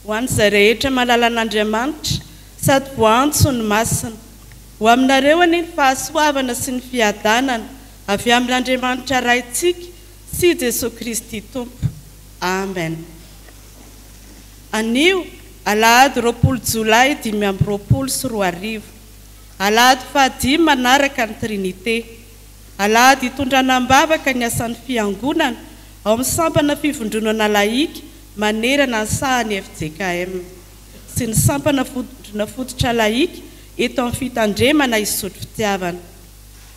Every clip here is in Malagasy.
ho an'izay rehetra malala an'Andriamanitra sady voantso ny masina ho aminareo any ny fahasoavana sy ny fiadanana avy amin'Andriamanitra raintsika sy Jesosy Kristy Tompo. Amen. Anio alahady 20 Jolay 2024. Alahady fahadimy manaraka ny Trinité. Alahady hitondranam-bavaka ny asan'ny fiangonana ao amin'ny sampana fivondronana laika manerana ny sahan'ny FJKM sy ny sampana fivondrona fototra laika eto amin'ny fitandremana isotro fitiavana.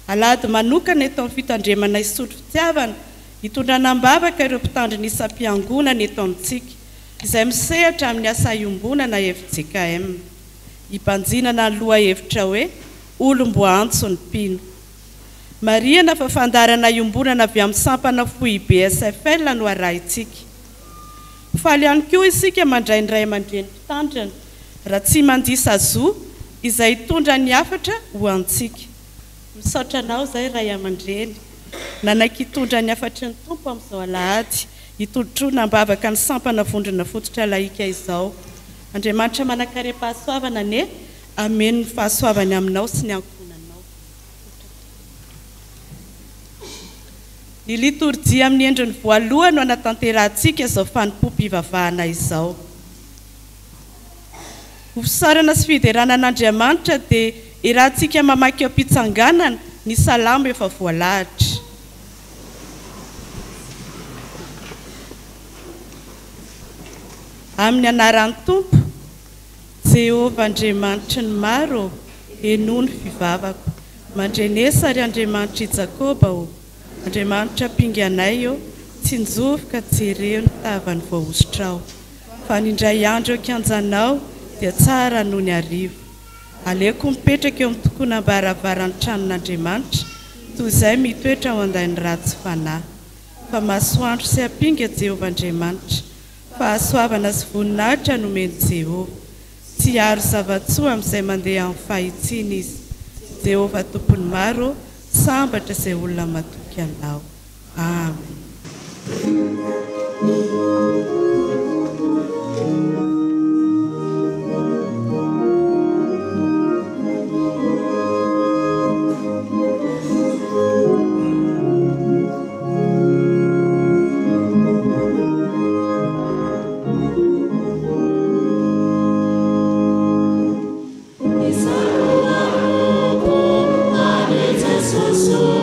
Alahady manokana eto amin'ny fitandremana isotro fitiavana hitondranam-bavaka ireo mpitandro ny isam-piangonana eto amintsika izay misehatra amin'ny asa iombonana FJKM. Hipanjinana ny loha hevitra hoe olom-boantso ny mpino. Maria na fafandarana iombonana avy amin'ny sampana fohy BSFL no arahintsika. Faly ihany koa isika mandray ny ray aman-dreny mpitandrina raha tsy mandisa zo izay hitondra ny hafatra ho antsika. Misaotra anao izay ray aman-dreny nanaiky hitondra ny hafatry ny tompo amin'izao alahady hitondroana mbavaka ny sampana vondrona fototra laika izao. Andriamanitra manakare-pahasoavana ne ameno ny fahasoavany aminao sy ny ankonanao. Ny liturjia amin'ny endriny voalohany no anatanterantsika izao fanompoam-pivavahana izao. Ho fisarana sy fideranan'Andriamanitra dia irahantsika mamaky eo am-pitsanganana ny salamo efa voalahatra. Amin'ny anaran'ny Tompo, Jehovah Andriamanitra ny maro, enoa ny fivavako. Mandrenesa ary Andriamanitra i Jakoba o, Andriamanitra pinganay o, tsy njofoka jereo ny tavany voahosotrao. Fa nindray andro kianjanao dia tsara noho ny arivo. Aleko mipetraka eo amin'ny tokonam-baravarany tranon'Andriamanitra, toy izay mitoetra ao andainy ratsy fanahy. Fa masoandro sy apinga Jehovah Andriamanitra, fahasoavana sy voninahitra no meny Jehovah. Tsy aro zavatsoa amin'izay mandeha amin'ny fahitsiny izy. Jehovah tompony maro, sambatra izay olona matoky anao. Amen. Son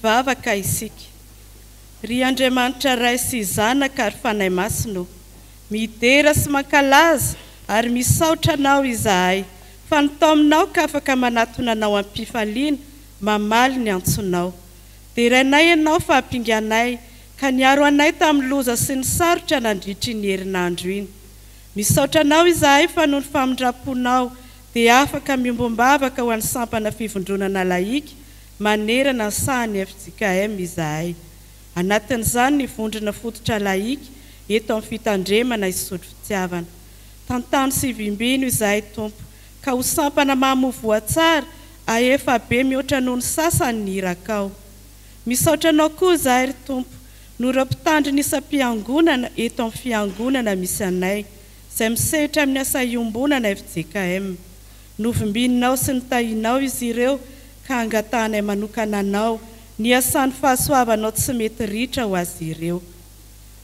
mivavaka isika. Ry Andriamanitra ray sy zanaka ary fanahy masino, midera sy mankalaza ary misaotra anao izahay, fa natao aminao ka afaka manatona anao am-pifaliana, mamaly ny antsonao. Derainay ianao fa hampinganay, ka niaro anay tamin'ny loza sy ny sarotra nandritry ny herinandro iny. Misaotra anao izahay fa noho ny famindraponao dia afaka miombom-bavaka ho an'ny sampana fivondronana laika manerana ny sahany FJKM izahay. Anatin'izany ny vondrona fototra laika eto amin'ny fitandremana isotro fitiavana. Tantany sy vimbino izahay Tompo, ka ho sampana mamovoa tsara ahefa be mihoatra noho ny sasany ny irakao. Misaotra anao koa izahay ry Tompo, no ireo mpitandry ny isam-piangonana eto amin'ny fiangonana misy anay, izay misehatra amin'ny asa iombonana FJKM. Novimbinao sy nitahinao izy ireo, ka angatahanay manokana anao ny asan'ny fahasoavanao tsy mety ritra ho azy ireo.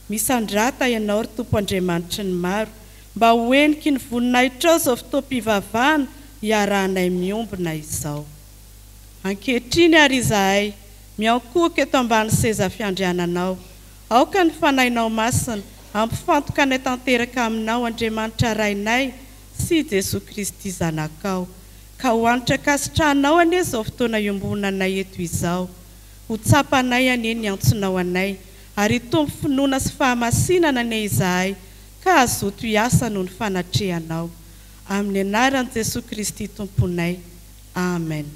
Misandrata ianao ry Tompo Andriamanitry ny maro, mba hoeniky ny voninahitra zao fotoam-pivavahana iarahanay miombona izao. Ankehitriny ary izahay miankohaka eto ambany seza fiandriananao, aoka ny fanahinao masina ampifantoka anay tanteraka aminao Andriamanitra rainay sy Jesoa Kristy zanakao, ka hoanitra kasitranao anie zao fotoana iombonanay eto izao. Ho tsapanay anie ny antsonao anay, ary tombo finoana sy fahamasinana anie izahay, ka azoto hiasa noho ny fanatrehanao. Amin'ny anaran'i Jesoa Kristy Tomponay. Amen.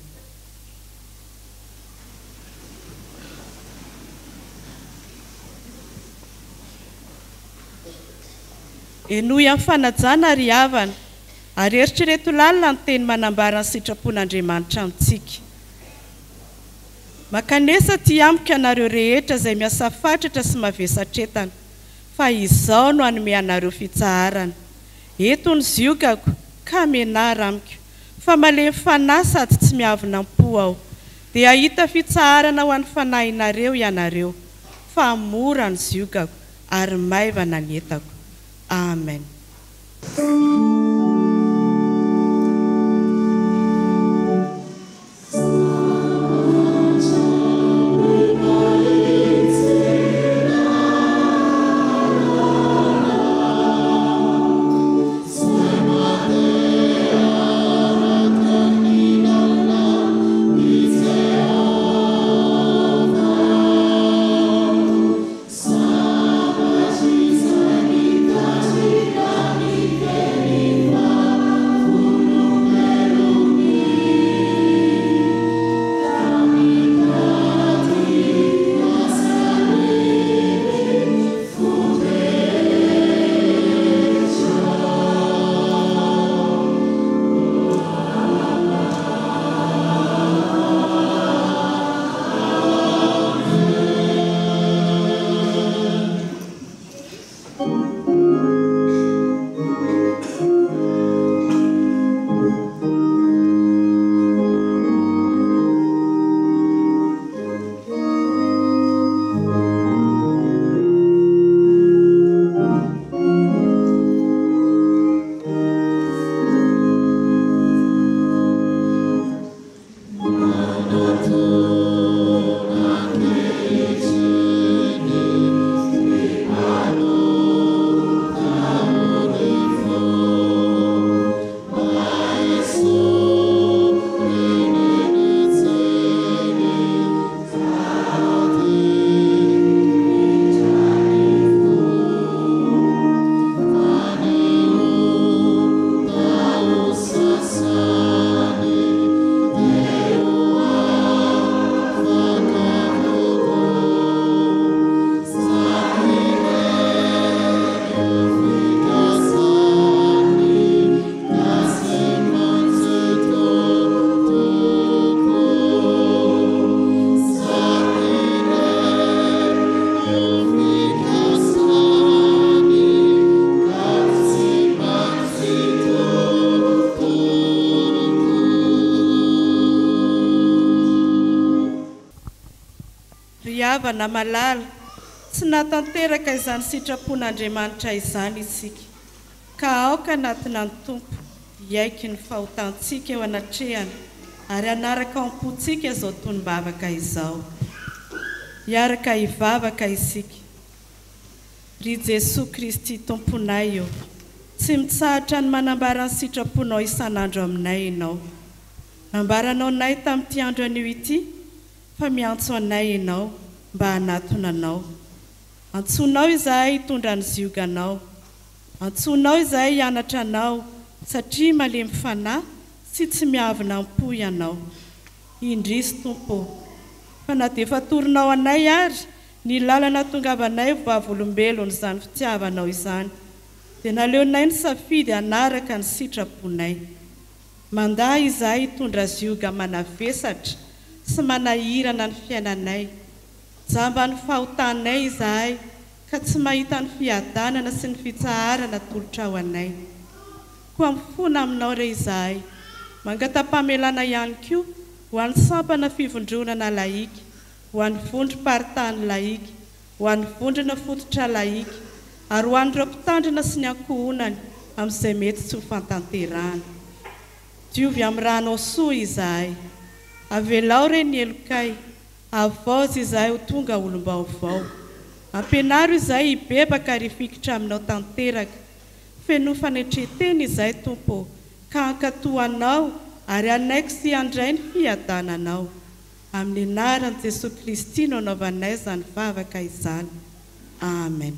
Enoy amin'ny fanajana ary havana, ary eritrereto lalina ny teny manambara ny sitrapon'Andriamanitra amintsika. Makanesa ty amika anareo rehetra izay miasa fatratra sy mavesatretana, fa izao no hanome anareo fitsaharana. Eto ny ziogako, ka menara amiko, fa malemy fanahy sady tsy miavonam-po aho, dia ahita fitsaharana ho an'ny fanahinareo ianareo, fa mora ny ziogako ary maivana ny entako. Amen. Na malala tsy natanteraka izany sitrapon'Andriamanitra izany isika, ka aoka anatina ny Tompo iaiky ny fahotantsika eo anatrehana ary anaraka ampontsika izao tonim-bavaka izao. hiaraka hivavaka isika. Ry Jesosy Kristy Tomponay io, tsy mitsahatra ny manambara ny sitraponao isan'andro aminay ianao. Nambaranao nay tamin'ity andro anio ity, fa miantso anay ianao mba hanatona anao. Antsonao izahay hitondra ny zioganao. Antsonao izahay hianatra anao, satria malemy fanahy sy tsy miavina am-po ianao. Indrisy Tompo, fa na dia efa toronao anay ary ny lalana tongavanay vavolombelona izany fitiavanao izany, dia naleonay ny safidy hanaraka ny sitraponay. Mandaa izahay hitondra zioga manavesatra sy manahirana ny fiainanay. Jamba ny fahotanay izahay, ka tsy mahita ny fiadanana sy ny fitsaharana tolotra ho anay. Koa mifona aminao re izahay, mangata-pamelana ihany koa ho an'ny sampana fivondronana laika, ho an'ny vondrom-paritany laika, ho an'ny vondrona fototra laika, ary ho an'ireo mpitandrina sy ny ankohonany amin'izay mety tsy ho fantanterahana. Diovy amin'ny ranao soa izahay, avelao re ny elokay, avozy izahay ho tonga olom-baovao. Ampianaro izahay hibebaka ary hifikitra aminao tanteraka. Feno fanetreteny izahay Tompo, ka hankatoanao ary anaiko sy handray ny fiadananao. Amin'ny anaran'i Jesosy Kristy no anaovanay izany vavaka izany. Amen.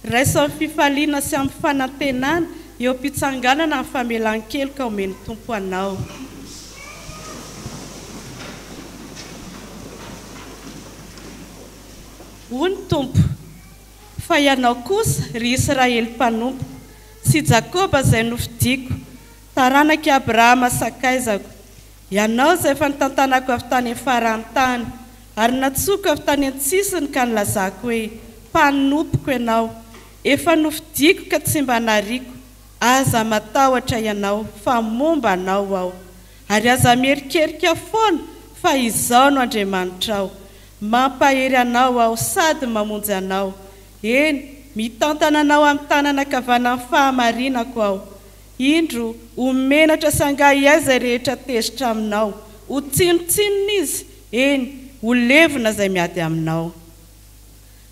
Raisa amin'ny fifaliana sy amin'ny fanantenana eo am-pitsanganana amin'ny famelan-keloka omeny Tompo anao. Hoy ny Tompo, fa ianao kosa ry Israely mpanompo, sy Jakoba izay nofidiko, taranaki Abrahama sakaizako. Ianao izay efa nitantanako avy tany amin'ny faran'ny tany, ary natsoko avy tany an-tsisiny ka nilazako hoe mpanompoko ianao. Efa nofidiko ka tsy mba nariko, aza matahotra ianao fa momba anao aho, ary aza mierikerika foana fa izao no Andriamanitra aho. Mampahery anao aho sady mamonjy anao. Eny, mitantana anao amin'ny tanana kavanan'ny fahamarinako aho. Indro homenatra sy angahy izay rehetra tezitra aminao, ho tsinotsinona izy, eny, ho levona izay miady aminao.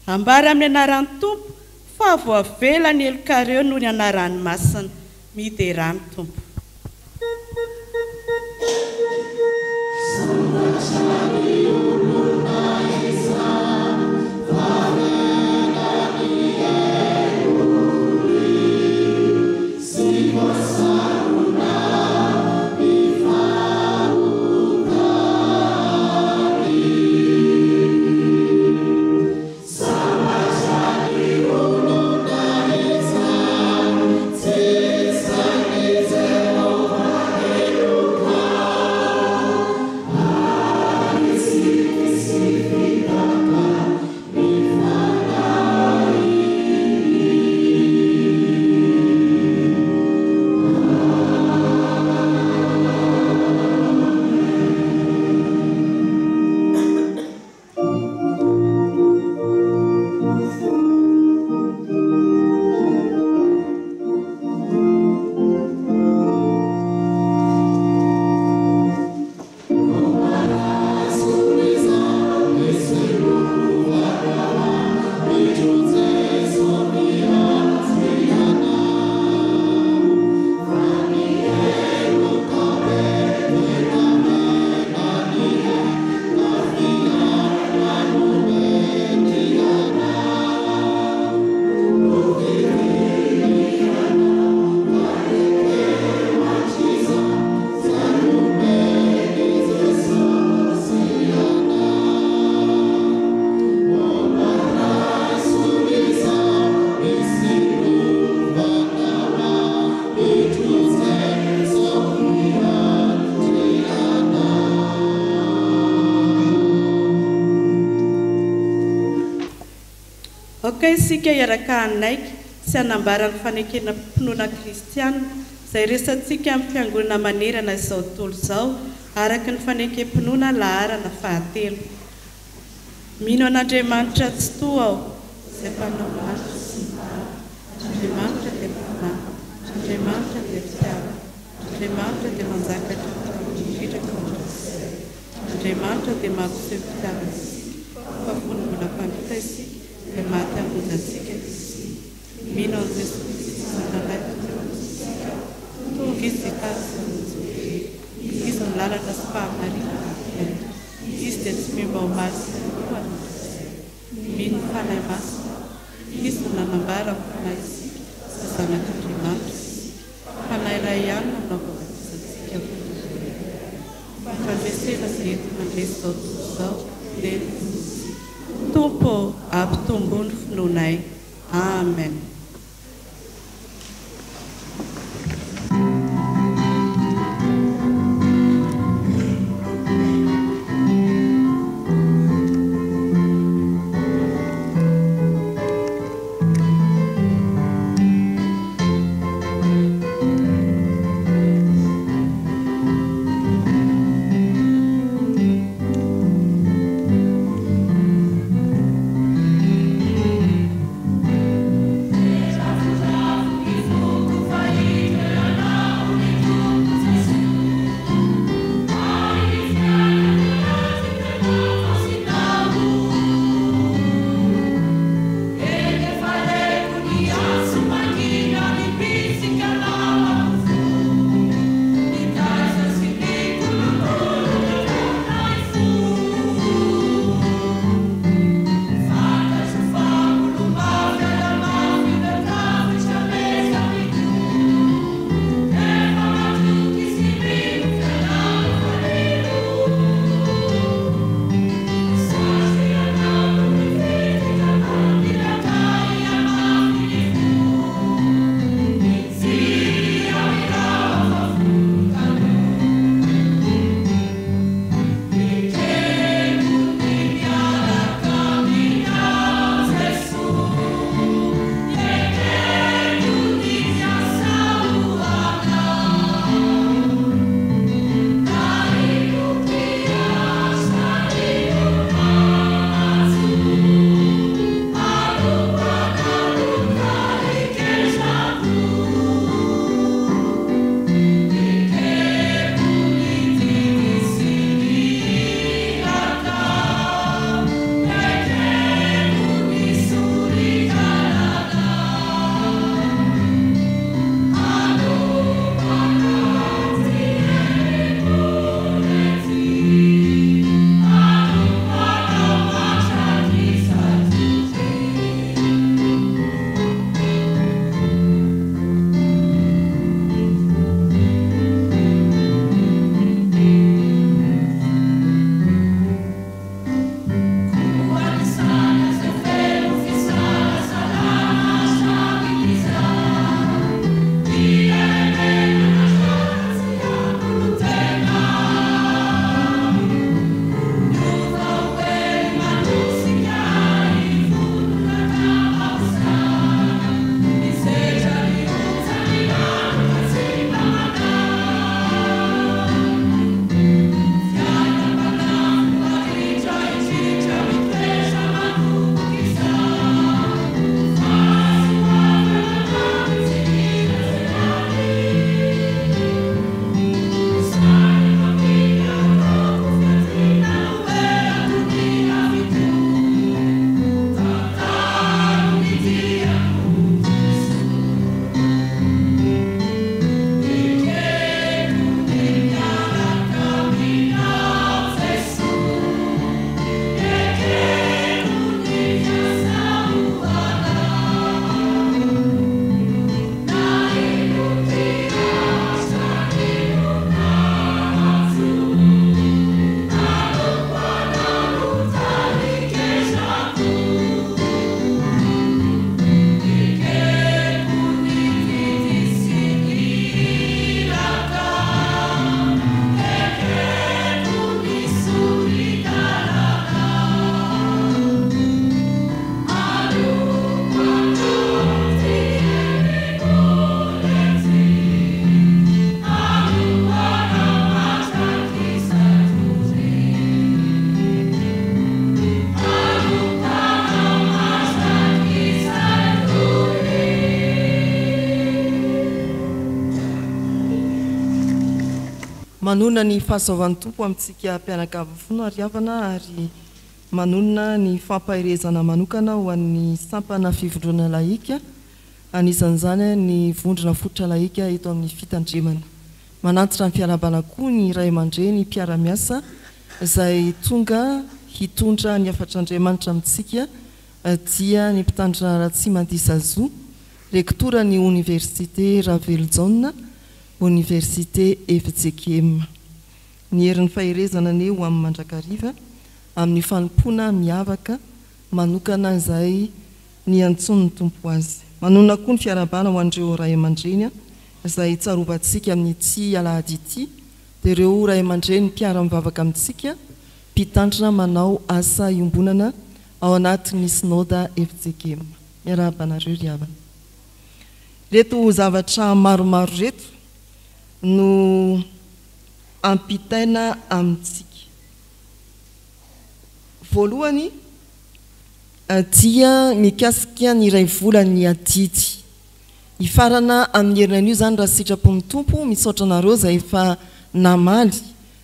Ambara amin'ny anaran'ny Tompo, fa voavela ny elokareo noho ny anaran'ny masina. Miderany Tompo. It's Afaka isika iaraka anaiky sy anambarany fanekena mpinoana kristiana izay resantsika amin'ny fiangonana manerana izao tontolo izao araka ny fanekem-pinoana laharana 7. Mino an'Andriamanitra tsy toa aho izay mpanao maso sy mibary. Andriamanitra dia mpinama, Andriamanitra dia fitiava, Andriamanitra dia manjakatra indrindra Andriamanitra dia mampiseho fitiavana isika, fa vonona mpamita isika dia maty hamonjy antsika. Mino an'i Jesosy Kristy zanalay isika, tonga izy hitazy izy ny lalana sy fahamarina. Izy dia tsy mimba ho maso mino ny fanahy masina. Izy no nanambara ny fanahy isika sy zanak'Andriamanitra. Fanahy iray ihany no naovavatisantsika. Fandresena izay entina mandresy izao tontolo izao dia Tompo ampitombo ny finoanay. Amen. manona ny fahasoavan'ny tompo amintsika mpianakavy ary havana ary manona ny fampahirezana manokana ho an'ny sampana fivondrona laika anisan'izany ny vondrona fototra laika eto amin'ny fitandremana manantitra ny fiarabana koa ny ray aman-dreny ny mpiara-miasa izay tonga hitondra ny afatr'Andriamanitra amintsika dia ny mpitandrina Ratsy Mandisazo rektora ny Université Raveljon Université FJKM ny herin'ny fahirezana neo amin'ny Mandrakariva amin'ny fanompoana miavaka manokana izay ny antson'ny tompo azy manona koa ny fiarabana ho an'ireo ray aman-dreny izay tsarovantsika amin'ny tsy alahady ity dia ireo ray aman-dreny mpiara-mivavaka amintsika mpitandrina manao asa iombonana ao anatin'ny synoda FJKM miarabanareo ry havana reto zavatra maromaro reto no ampitaina amintsika voalohany dia mikasika ny iray volany adidy ifarana amin'ny herinan'io zany raha sitrapon'ny tompo misaotra nareo izay efa namaly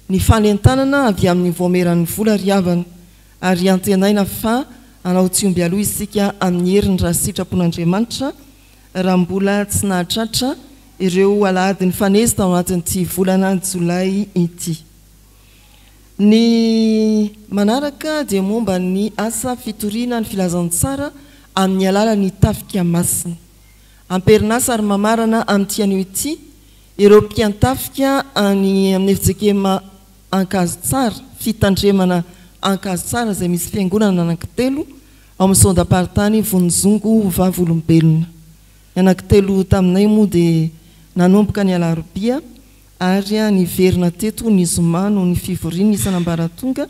ny fanentanana avy amin'ny voameran'ny vola ry havana ary antenaina fa anao tsy omby aloha isika amin'ny heriny raha sitrapon'Andriamanitra raha mbola tsy nahatratra ireo alahady ny faneza tao anatin'ity volana Jolay ity. Ny manaraka dia momba ny asa fitoriana ny filazantsara amin'ny alalan'ny tafika masina. Amperinasa ary mamarana amin'ity anio ity ireo mpiantafika any amin'ny FJKM ankazo tsara fitandremana ankazo tsara izay misy fiangonana anankitelo ao amin'ny sondaparitany Vonizongo Vavolombelona. Anankitelo taminay moa dia nanomboka ny alarobia ary ny verina teto ny zoma no ny fivoriana isan'ambaratonga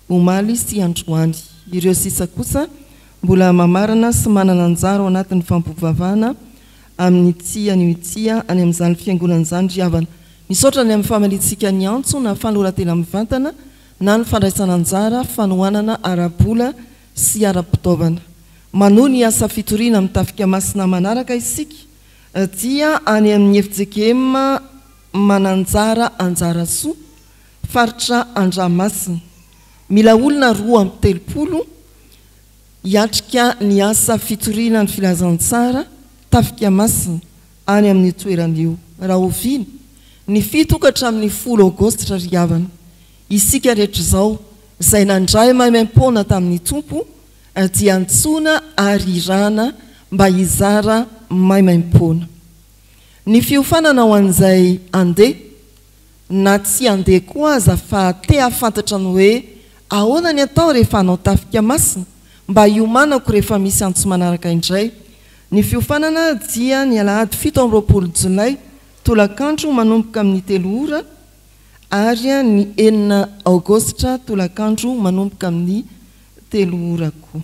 omaly sy androany. Ireo sisa kosa mbola mamarana sy manana anjara ao anatin'ny fampivavahana amin'ny tia ny tia any amin'izany fiangonana izany ry havana. Misaotra ny amin'ny famalitsika ny antso na fanoratena mivantana na ny fandraisana anjara fanohanana arabola sy ara-pitaovana. Manohy ny asa fitoriana amin'ny tafika masina manaraka isika dia any amin'ny FJKM mananjara anjara soa faritra Andramasina. Mila olona 2 hiatrika ny asa fitoriana ny filazantsara tafika masina any amin'ny toeran'io. Raha oviny ny 7 ka hatramin'ny 10 Aogositra ry havana isika rehetra izao izay nandray maimaimpona tamin'ny tompo dia antsona ary irana mba hizara maimaimpona. Ny fiofanana ho an'izay andeha na tsy andeha koa aza fa te hafantatra ny hoe ahoana ny atao rehefa anao tafika masina mba hiomanako rehefa misy antso manaraka indray. Ny fiofanana dia ny alahady 17 Jolay tolakandro manomboka amin'ny 3 ora ary ny 9 Aogositra tolakandro manomboka amin'ny 3 ora koa.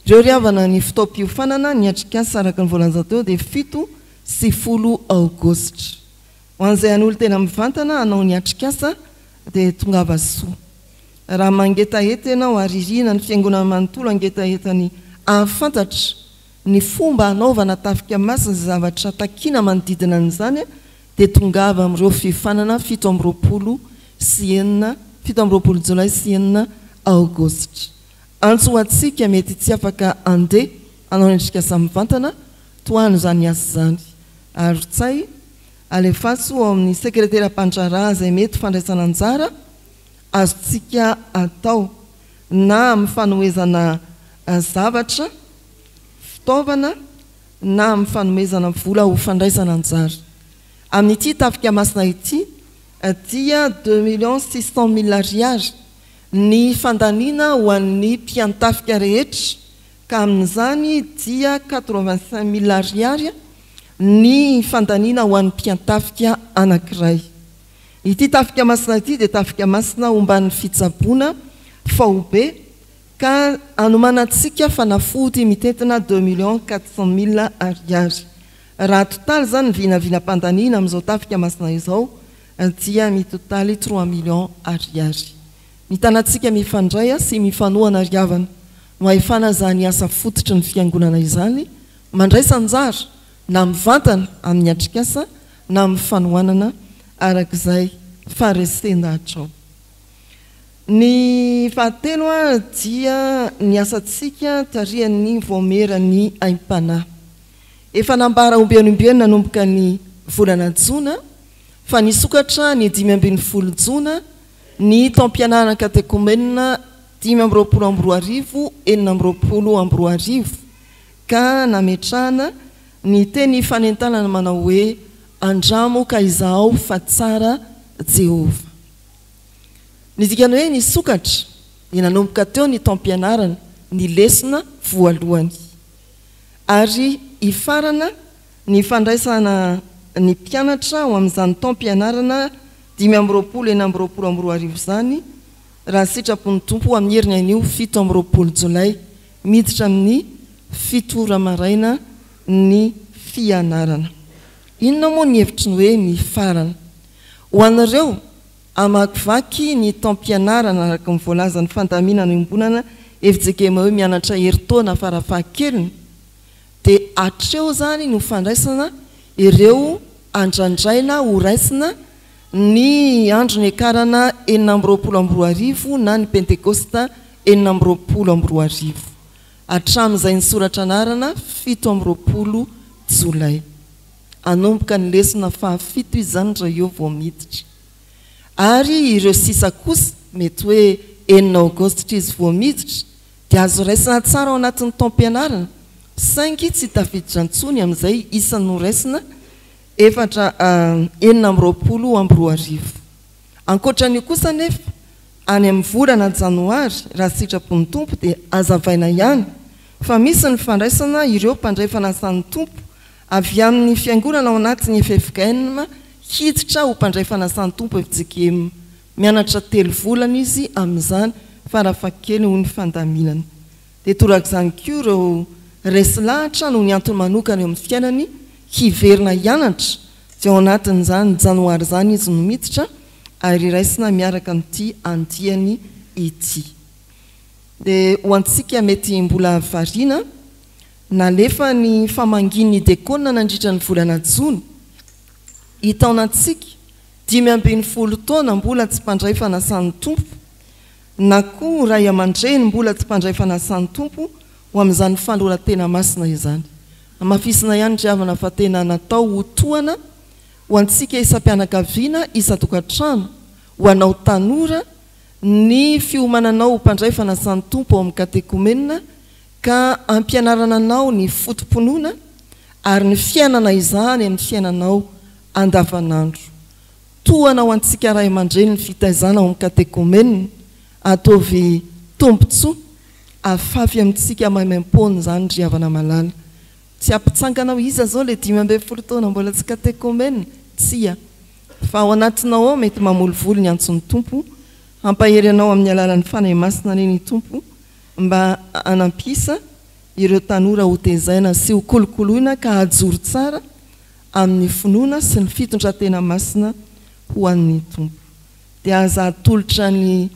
Ireo ry havana ny fotoam-piofanana ny atrikasa araka ny voalaza teo dia 7 sy 10 Aogositra. Ho an'izay an'olo tena mivantana anao ny atrikasa dia tongava soa. Raha mangetaheta ianao ary irina ny fiangonana manontolo angetaheta-ny ahafantatra ny fomba anaovana tafika masina izay zavatra takiana manodidina an'izany dia tongava amin'ireo fiofanana 17 Jolay sy 9 Aogositra. Antso atsika mety tsy afaka andeha anao ny atrikasa mivantana toano izany asa zany. Ary tsay alefaso ao amin'ny sekretera-pandraraha izay mety fandraisana anjara azotsika atao na amin'ny fanoezana zavatra fitaovana na amin'ny fanoezana vola ho fandraisana anjara. Amin'ity tafika masina ity dia 2,600,000 ariary ny fandaniana ho an'ny mpiantafika rehetra ka amin'izany dia 85,000 ariary ny fandaniana ho an'ny mpiantafika anankiray. Ity tafika masina ity dia tafika masina omban'ny fitsaboana faobe ka anomanantsika fanafody mitentina 2,400,000 ariary. Raha totaly zany vinavina-pandaniana amin'izao tafika masina izao dia mitotaly 3 millions ariary. Mitanantsika mifandray sy mifanohana ry havana no ahafana zany asa fototry ny fiangonana izany mandraisa anjara na mivantana amin'ny atrikasa na amin'ny fanohanana arak'izay faresendatra ao. Ny fahatelo a dia ny asantsika tarian'ny voamerany aim-panahy. Efa nambara ombianombiany nanomboka ny volana jona fa nisokatra ny 5 jona ny taom-pianarana katekomenina 5 ka nametrahana ny teny fanentanana manao hoe andramo ka izaho fa tsara Jehova. Ny dikany hoe nisokatra ny nanomboka teo ny taom-pianarana ny lesona voalohany ary ifarana ny fandraisana ny mpianatra ho amin'izany taom-pianarana 5 zany raha sitrapony tompo amin'ny herin'ny anio 7 jolay miditra amin'ny 7 maraina ny fianarana. Inona moa ny hevitry ny hoe mifarana? Ho anareo amakivaky ny taom-pianarana araka mivoalaza ny fandaminana iombonana FJKM hoe mianatra heritaona farafahakeliny dia hatreo zany no fandraisana ireo andrandraina ho raisina ny andro ny akarana 4 na ny pentekosta 4 hatramin'izay ny soratra anarana 7 jolay. Anomboka ny lesona fahafito izany raha eo vao miditra. Ary ireo sisa kosa mety hoe 9 aogositra izy vao miditra dia azo raisina tsara ao anatin'ny taom-pianarana saingy tsy tafiditra antsony amin'izay isan'ny noraisina 4 ankoatran'io kosa nefa any amin'ny volana janoary raha sitrapony tompo dia azavaina ihany fa misy ny fandraisana ireo mpandray fanasany tompo avy amin'ny fiangonana ao anatin'ny FFKM hiditra ho mpandray fanasany tompo FJKM mianatra 3 volana izy amin'izany farafakely ho ny fandaminana. Dia torak'izany koa ireo resilahatra no ny antony manokana eo amin'ny fiainany hiverina hianatra dia ao anatin'izany janoary zany izy no miditra ary raisina miaraka amin'ity andiany ity. Dia ho antsika mety mbola variana nalefa ny famanginy dekona nandritra ny volana jona hitaonantsika 5 taona mbola tsy mpandray fanasany tompo na koa ray aman-dreny mbola tsy mpandray fanasany tompo ho amin'izany fandroran-tena masina izany. Mafisina ihany driavana fa tena natao ho tohana ho antsika isam-pianakaviana isa-tokantrano ho anao tanora ny fiomananao mpandray fanasany tompo ao amin'ny katekomenina ka ampianarana anao ny fotom-ponoana ary ny fiainana izany amin'ny fiainanao andavanandro. Tohana ho antsika ray aman-dreny ny fitaizana ao amin'ny katekomenina ataovy tombontsoa afafy amintsika maimaimpony zany driavana malala. Tsy ampitsanganao iza zao le 5 taona mbola tsy katekomenina tsia fa ao anatinao ao mety mamolivolo ny antson'ny tompo hampahery anao amin'ny alalan'ny fanahy masina ny tompo mba anampisa ireo tanora ho tezaina sy ho kolokoloina ka hajoro tsara amin'ny finoana sy ny fitondran-tena masina ho an'ny tompo. Dia aza atolotra ny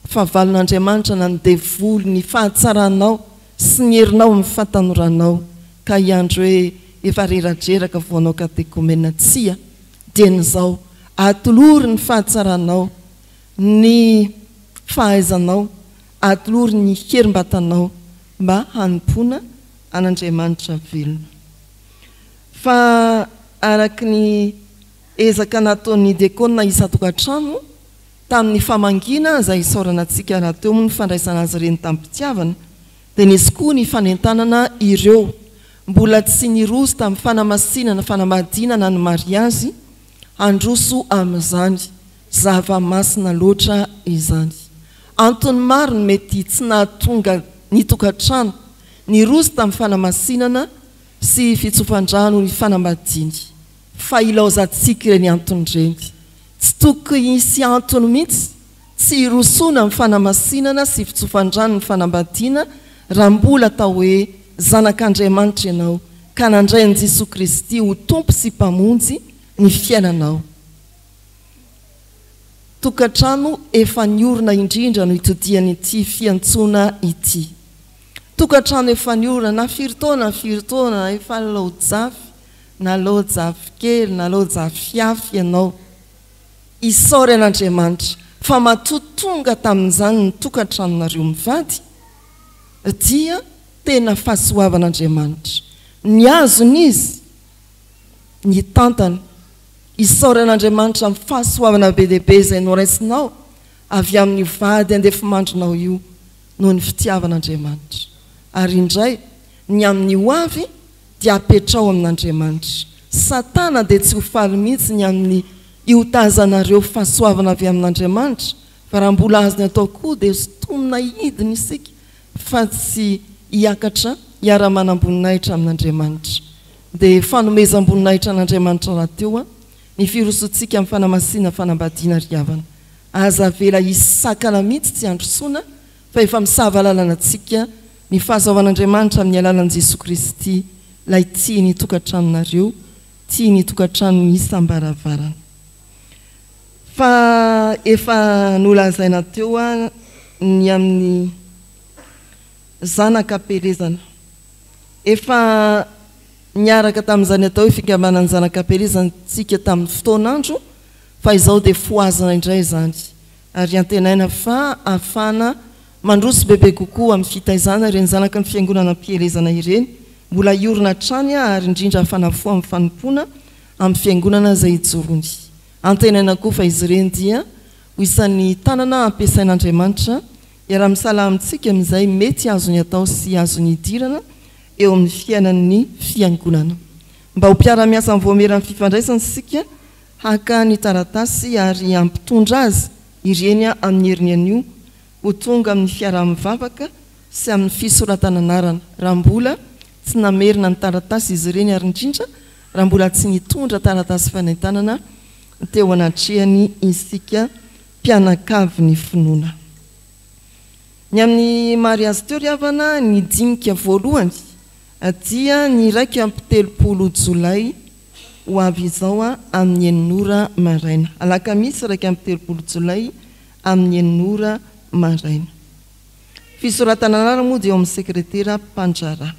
fahavalon'Andriamanitra na ny devoly ny fahatsaranao sy ny herinao amin'ny fatanoranao ka iandro hoe efa reradraraka vao anao katekomenina tsia dia n'izao atolory ny fahatsaranao ny fahaizanao atolory ny herim-batanao mba hanompoana an'Andriamanitra velona. Fa araka ny ezaka nataon'ny dekona isa-tokantrano tamin'ny famangina izay isaorana antsika raha teo moa ny fandraisana azy ireny tamin'ny mpitiavana dia nisy koa ny fanentanana ireo mbola tsy niroso tamin'ny fanamasinana fanambadiana ny mariazy androso amin'izany zava-masina loatra izany. Antony maro ny mety tsy nahatonga ny tokantrano niroso tamin'ny fanamasinana sy fitsofan-drano ny fanambadiany fa ilaozantsika ireny antony ireny. Tsy tokony hisy antony mihitsy tsy hirosoana amin'ny fanamasinana sy fitsofan-drano ny fanambadiana raha mbola atao hoe zanak'Andriamanitra ianao ka nandray an'i Jesosy Kristy ho tompo sy mpamonjy ny fiainanao. Tokantrano efa niorina indrindra no itodian'ity fiantsoana ity. Tokantrano efa niorina na firy taona efa laojafy na laojafy kely na laojafy fiafy ianao isaory an'Andriamanitra fa matotonga tamin'izany ny tokantranonareo mivady dia tena fahasoavan'Andriamanitra ny azony izy ny tantana isaory an'Andriamanitra amin'ny fahasoavana be dehibe izay noraisinao avy amin'ny vady andefimandrinao io noho ny fitiavan'Andriamanitra ary indray ny amin'ny hoavy dia apetrao amin'Andriamanitra satana dia tsy ho faly mihitsy ny amin'ny iotazanareo fahasoavana avy amin'Andriamanitra fa raha mbola azony atao koa dia sotomina hidiny isika fa tsy hiakatra hiara-manam-boninahitra amin'Andriamanitra dia fanomezam-boninahitra an'Andriamanitra raha teo ny firosotsika amin'ny fanamasinana fanambadiana riavana aza vela hisakana mihitsy tsy androsoana fa efa misava lalana antsika ny fahasoavan'Andriamanitra amin'ny alalan'i Jesosy Kristy ilay tia ny tokantranonareo tia ny tokantrano isam-baravarana fa efa nolazaina teo ny amin'ny zanak'ampelezana efa niaraka tamin'izany atao hoe fikambanany zanak'ampelezana tsika tamin'ny fotoanandro fa izao dia foazana indray zany ary antenaina fa afana mandroso bebe kokoa amin'ny fitaizana ireny zanaka ny fiangonana am-pielezana ireny mbola iorina trany ary indrindra afanafoa amin'ny fanompoana amin'ny fiangonana izay ijorony antenaina koa fa izy ireny dia ho isan'ny tanana ampiasain'Andriamanitra iara-misala amintsika amin'izay mety azony atao sy azony idirana eo amin'ny fiainan'ny fiangonana mba ho mpiara-miasa mivoamera amin'ny fifandraisana sika haka ny taratasy ary ampitondra azy ireny amin'ny herin'ny anio ho tonga amin'ny fiaraha-mivavaka sy amin'ny fisoratananarana raha mbola tsy namerina ny taratasy izy ireny ary indrindra raha mbola tsy nitondra taratasy fanaintanana teo anatrehany isika mpianakavy ny finoana ny amin'ny mariazy teo riavana ny dinika voalohany dia ny raiky ampy 30 jolay ho avy izao amin'ny eninora maraina alakamisy raiky ampy 30 jolay amin'ny eninora maraina fisoratananara moa dia eo amin'ny sekretera Panjara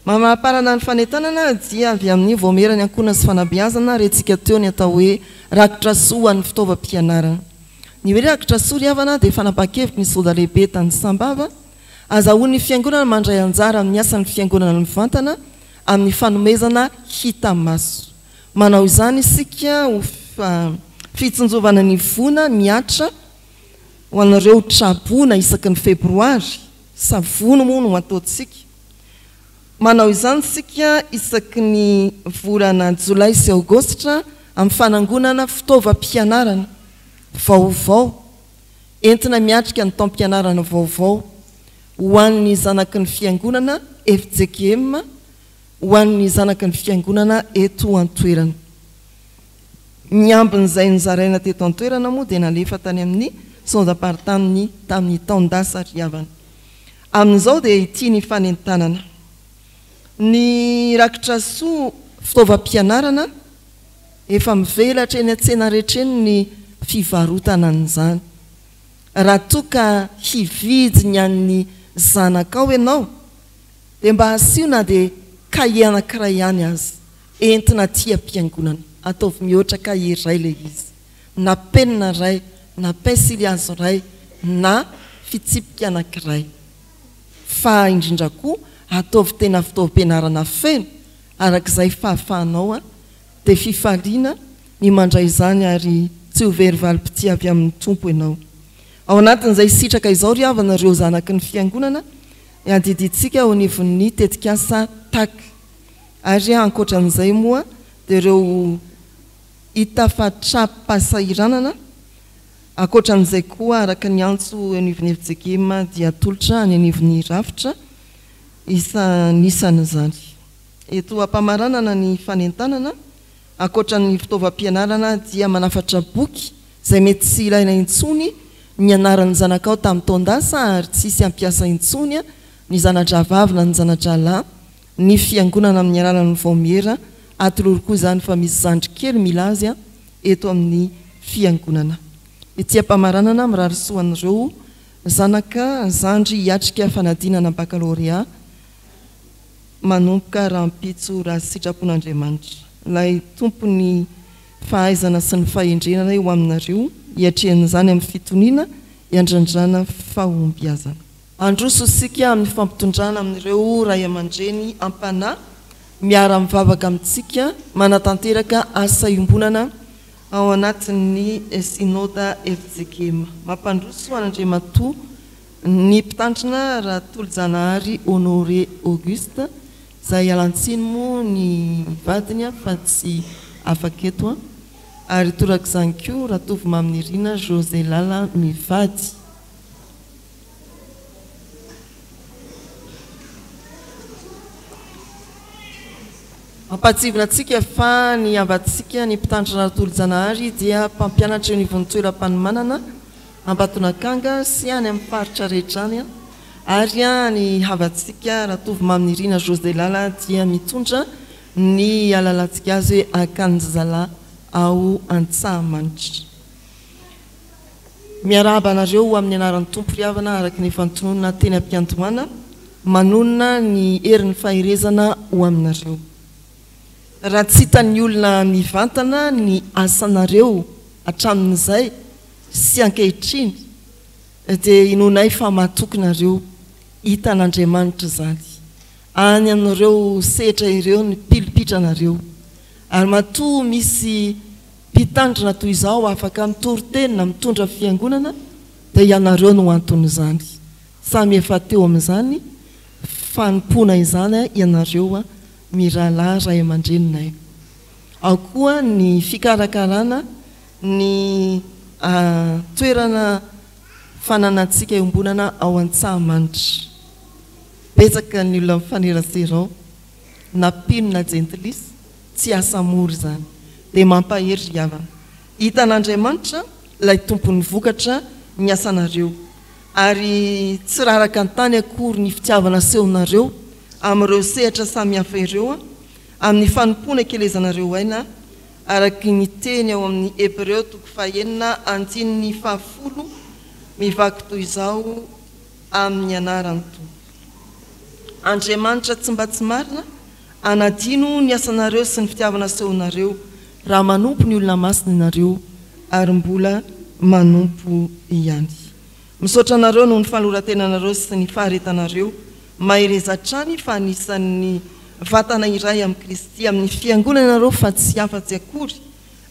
mamaparana ny fanentanana dia avy amin'ny voamerany ankohona sy fanabeazana rentsika teo ny atao hoe rakitra soa ny fitaovam-pianarana ny hoe rakitra soa riavana dia fanapa-kevitra ny soda lehibe tany Sambava azahoan'ny fiangonana mandray anjara amin'ny asan'ny fiangonana ny vantana amin'ny fanomezana hita maso manao izany isika ho fitsinjovana ny vona miatra ho anareo trabona isaky ny febroary savono moa no ataontsika manao izany sika isaky ny volana jolay sy aogositra amin'ny fanangonana fitaovam-pianarana vaovao entina miatrika ny taom-pianarana vaovao ho an'ny zanaky ny fiangonana FJKM ho an'ny zanaky ny fiangonana eto an-toerana ny ambin'izay nizaraina teto an-toerana moa dia nalefa tany amin'ny sondapartaminy tamin'ny taondasa riavana amin'izao dia ity ny fanentanana ny rakitra soa fitaovam-pianarana efa mivelatra eny an-tsena rehetra eny ny fivarotana an'izany raha toka hividy ny an'ny zanakao ianao dia mba asiona dia kahie anankiray ihany azy entina tia mpiangonana ataovy mihoatra kahie ray le izy na penina ray na pensily hazo ray na fitsipika anankiray fa indrindra koa ataovy tena fitaovam-pianarana feno arak'izay fahafahanao dia fifaliana ny mandray izany ary tsy ho very valim-pity avy amin'ny tompo ianao ao anatin'izay sitraka izao ry avanareo zanaky ny fiangonana andiditsika ao anivon'ny tetikasa tak ary ankoatran'izay moa dia ireo itafatrapasahiranana ankoatran'izay koa araka ny antso anivon'ny FJKM dia atolotra ny anivon'ny rafitra nisan'izany eto ampamaranana ny fanentanana ankoatran'ny fitaovam-pianarana dia manafatra boky izay mety sy ilaina intsony ny anaran'ny zanakao tamin'ny taondasa ary tsisy ampiasa intsony ny zanadravavina ny zanadralahy ny fiangonana amin'ny alalan'ny vaomiera atoloro koa izany fa misy zandry kely mila azy eto amin'ny fiangonana ety ampamaranana mirarisoan'ireo zanaka zandry hiatrika fanadinana bakalorea manomboka rahampitso raha sitrapon'Andriamanitra ilay tompony fahaizana sy ny fahendrenana eo aminareo hiatrehan'izany amin'ny fitoniana iandrandrana fahombiazana. Androso isika amin'ny fampitondrana amin'ireo ray aman-dreny ampanahy miara-mivavaka amintsika manatanteraka asa iombonana ao anatin'ny sinoda FJKM. Mampandroso an'Andriamatoa ny mpitandrina Ratolo-Janahary Honoré Auguste izay alantsiny moa ny vadiny fa tsy afaka eto ary torak'izany koa Ratovy Maminirina José Lala mivady. Mampatsivona antsika fa ny avatsika ny mpitandrina Ratolo-Janahary dia mpampianatra ny vontoeram-panomanana Ambatonakanga sy any amin'ny faritra rehetrany ary ny havatsika Ratovy Maminirina José Lala dia mitondra ny alalantsika azy hoe Akanjazala ao Antsahamanitra. Miarahaba anareo amin'ny anaran'ny tompo riavana araka ny fantonona teny am-piantohana manonona ny herin'ny faherezana ho aminareo. Raha tsy hitan'ny olona mivantana ny asanareo hatramin'izay sy ankehitriny dia inonay fa mahatokinareo hitan'Andriamanitra zany. Any aminareo sehatra ireo ny pilipitranareo ary matoa misy mpitandrina toy izao afaka mitory-tenina mitondra fiangonana dia ianareo no anton'izany. Samy efa teo amin'izany fanompoana izany ianareo mirahalahy ray aman-dreninay. Ao koa ny fikarakarana ny toerana fananantsika iombonana ao Antsahamanitra. Betsaka ny olona mifanerasera na pino na gentilisy tsy asa mora zany dia mampahery riavana. Hitan'Andriamanitra ilay tompony vokatra ny asanareo ary tsy raraka an-tany akory ny fitiavana sehonareo amin'ireo sehatra samihafa ireo amin'ny fanompoana kelezanareo aina araka ny teny ao amin'ny Hébreu 9:10 mivaky toy izao amin'ny anaran'ny tompo. Andriamanitra tsy mba tsy marina anadino ny asanareo sy ny fitiavana sehonareo raha manompo ny olona masina ianareo ary mbola manompo ihany. Misaotra anareo noho ny fanorantenanareo sy ny faharetanareo mahereza-trany fa anisan'ny vatana iray amin'ny Kristy amin'ny fiangonanareo fa tsy afa-tsy akory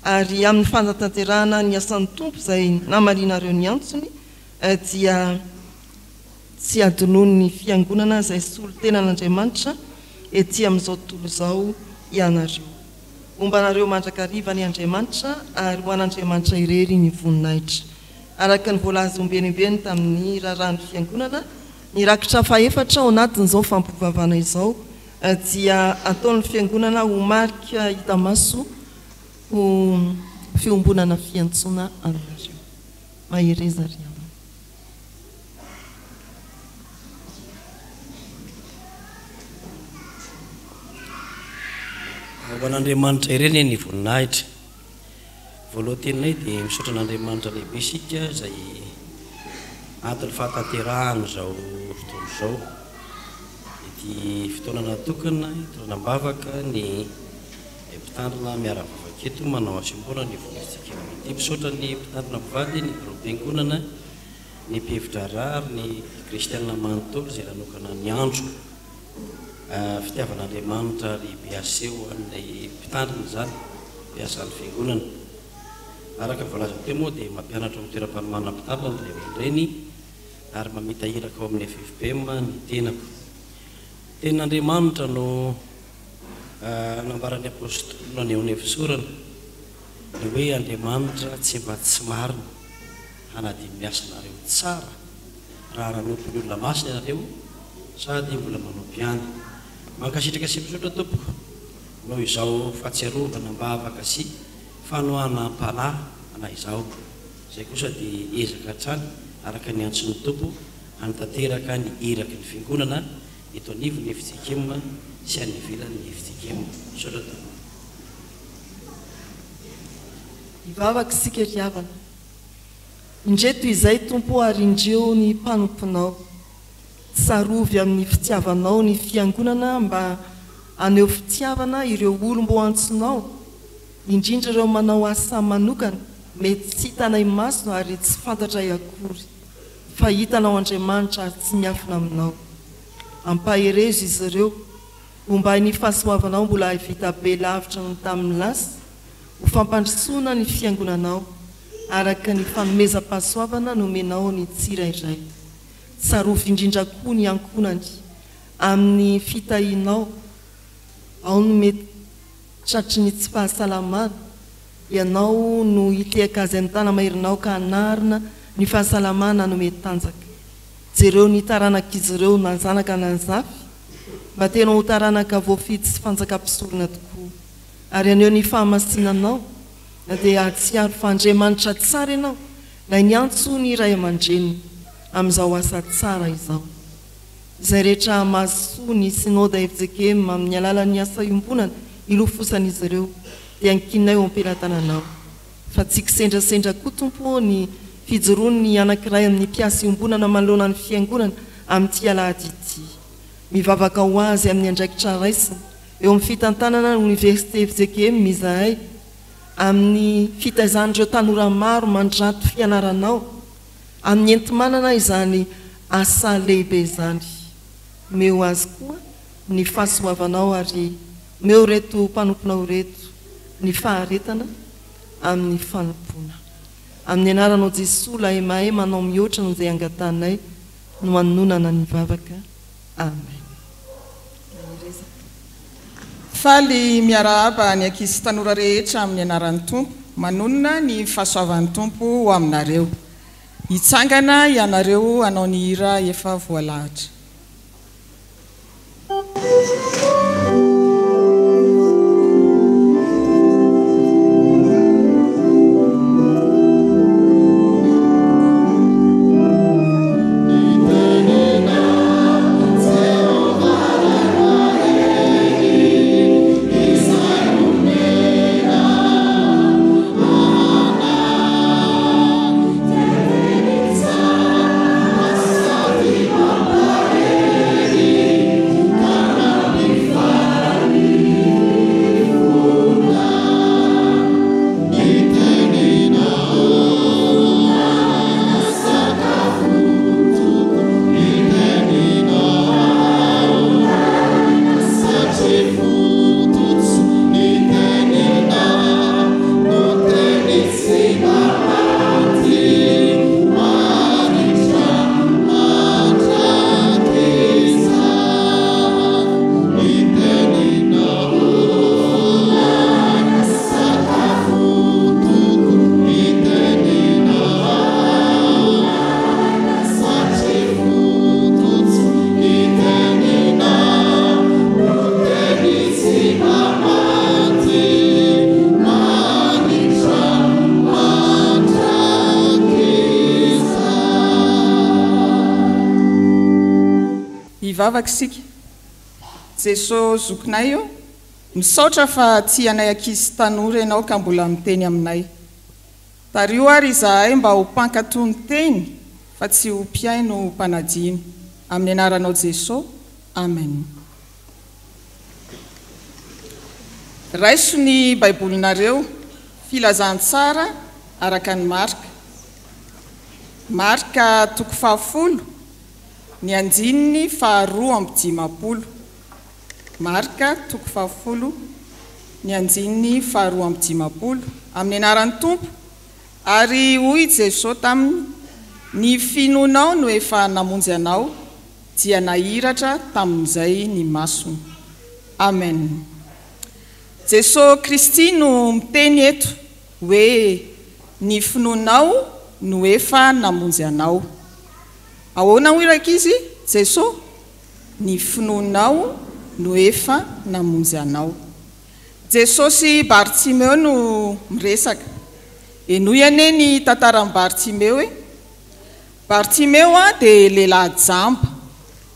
ary amin'ny fanatanterahana ny asan'ny tompo izay namalinareo ny antsony dia tsy adonoany ny fiangonana izay solo-tenan'Andriamanitra ety amin'izao tontolo izao ianareo. Ombanareo mandrakariva ny Andriamanitra ary ho an'Andriamanitra irery ny voninahitra. Araka ny voalaza ombenibeny tamin'ny raharahany fiangonana nirakitra faefatra ao anatin'izao fampovavana izao dia ataon'ny fiangonana ho marika hita maso ho fiombonana fiantsoana aminareo. Mahereza riavana. Ho an'Andriamanitra ireny ny voninahitra. Voaloha teninay dia misaotra an'Andriamanitra lehibe isika izay antony fahatanterahana izao fotoana izao. Ity fotoana natokana hitonanam-bavaka ny mpitandrina miara-bavaka eto manao asom-boana ny vonintsika ity. Misaotra ny mpitandrina mpivady, ny mpirom-piangonana, ny mpihevitra rary, ny kristianina manontolo izay nanokana ny andro fitiavan'Andriamanitra lehibe aseho an'ilay mpitandrina zany mpiasan'ny fiangonana. Araka voalaza teo moa dia mampianatra amin'ny toeram-panomanana mpitandrina ny lehibenireny ary mamita hiraka ao amin'ny FFPM ny tenako. Tenin'Andriamanitra no nambaran'ny apôstolina ny eo amin'ny fisorana ny hoe Andriamanitra tsy mba tsy marina hanadiny ny asanareo tsara raha nanompo ny olona masina ianareo sady mbola manompy ihany. Mankasitraka sy misaotra tompoko noho izao fahatsiarovana mbavaka sy fanohana ampanahy ana izao izay kosa dia ezaka hatrany araka ny antson'ny tompo hanatanteraka ny eraky ny fiangonana eto anivon'ny FJKM sy any ivelan'ny FJKM. Misaotra tompoko. Ivavaka isika riavana. Indreto izay tompo ary indreo ny mpanomponao. Tsarovy amin'ny fitiavanao ny fiangonana mba aneo fitiavana ireo olo mbo antsonao indrindra ireo manao asa manokana mety tsy hitanay maso ary tsy fantatra akory fa hitanao Andriamanitra ary tsy miafina aminao. Ampaherezo izy ireo momba ny fahasoavanao mbola vita be lavitra ny tamin'ny lasa ho fampandrosoana ny fiangonanao araka ny fanomezam-pahasoavana nomenao ny tsirairay. Tsarovy indrindra koa ny ankonany amin'ny fitahinao ao no mety tratry ny tsy fahasalamana ianao no hitehaka azy amin'ny tana maherinao ka hanarina ny fahasalamana no mety tanjaka. Jereo ny taranak'izy ireo na zanaka na nzafy mba tena ho taranaka voafidy sy fanjaka-pisorona tokoa. Ary aneo ny fahamasinanao dia atsiaro fa Andriamanitra tsara ianao na ny antso ny ray aman-dreniny amin'izao asa tsara izao. Izay rehetra mahasoa ny synode FJKM amin'ny alalan'ny asa iombonana ilofosan'izy ireo dia ankinay eo am-pelatananao. Fa tsy kisendrasendra koa tompo ny fijoroany anankiray amin'ny mpiasa iombonana manoloana ny fiangonana amin'ity alahady ity. Mivavaka ho azy amin'ny andraikitra raisina eo amin'ny fitantanana Université FJKM Mizahay amin'ny fitaizan'ireo tanora maro mandrato fianaranao amin'ny entimanana izany asa lehibe izany. Meo azy koa ny fahasoavanao ary meo reto mpanomponao reto ny faharetana amin'ny fanompona. Amin'ny anaranao Jesosy lahy mahay manao mihoatra no izay angatanay no anonana ny vavaka. Amen. Faly miarahaba ny ankizy tanora rehetra amin'ny anaran'ny Tompo, manonona ny fahasoavan'ny Tompo ho aminareo. Hitsangana ianareo anao ny hira efa voalahatra. Vavaka sika Jesosy zokinay io misaotra fa tsy anay ankizy tanora ianao ka mbola miteny aminay. Tario ary izahay mba ho mpankatony teny fa tsy ho mpiay no mpanadino. Amin'ny anaranao Jesosy. Amen. Raiso ny baibolinareo filazantsara araka ny Marka. Marka toko 10 ny andininy 2:10. Marka toko 10 ny andininy 2:10 amin'ny anaran'ny Tompo. Ary hoy Jesosy taminy, ny finonao no efa namonjy anao dia nahiratra tamin'izay ny masony. Amen. Jesosy Kristy no miteny eto hoe ny finonao no efa namonjy anao. Ahoana hoy rakizy Jesosy? Ny finonao no efa namonjy anao. Jesosy Bartimeo no miresaka. Enoy ane ny tantaran'i Bartimeo e. Bartimeo dia lehilahy jamba.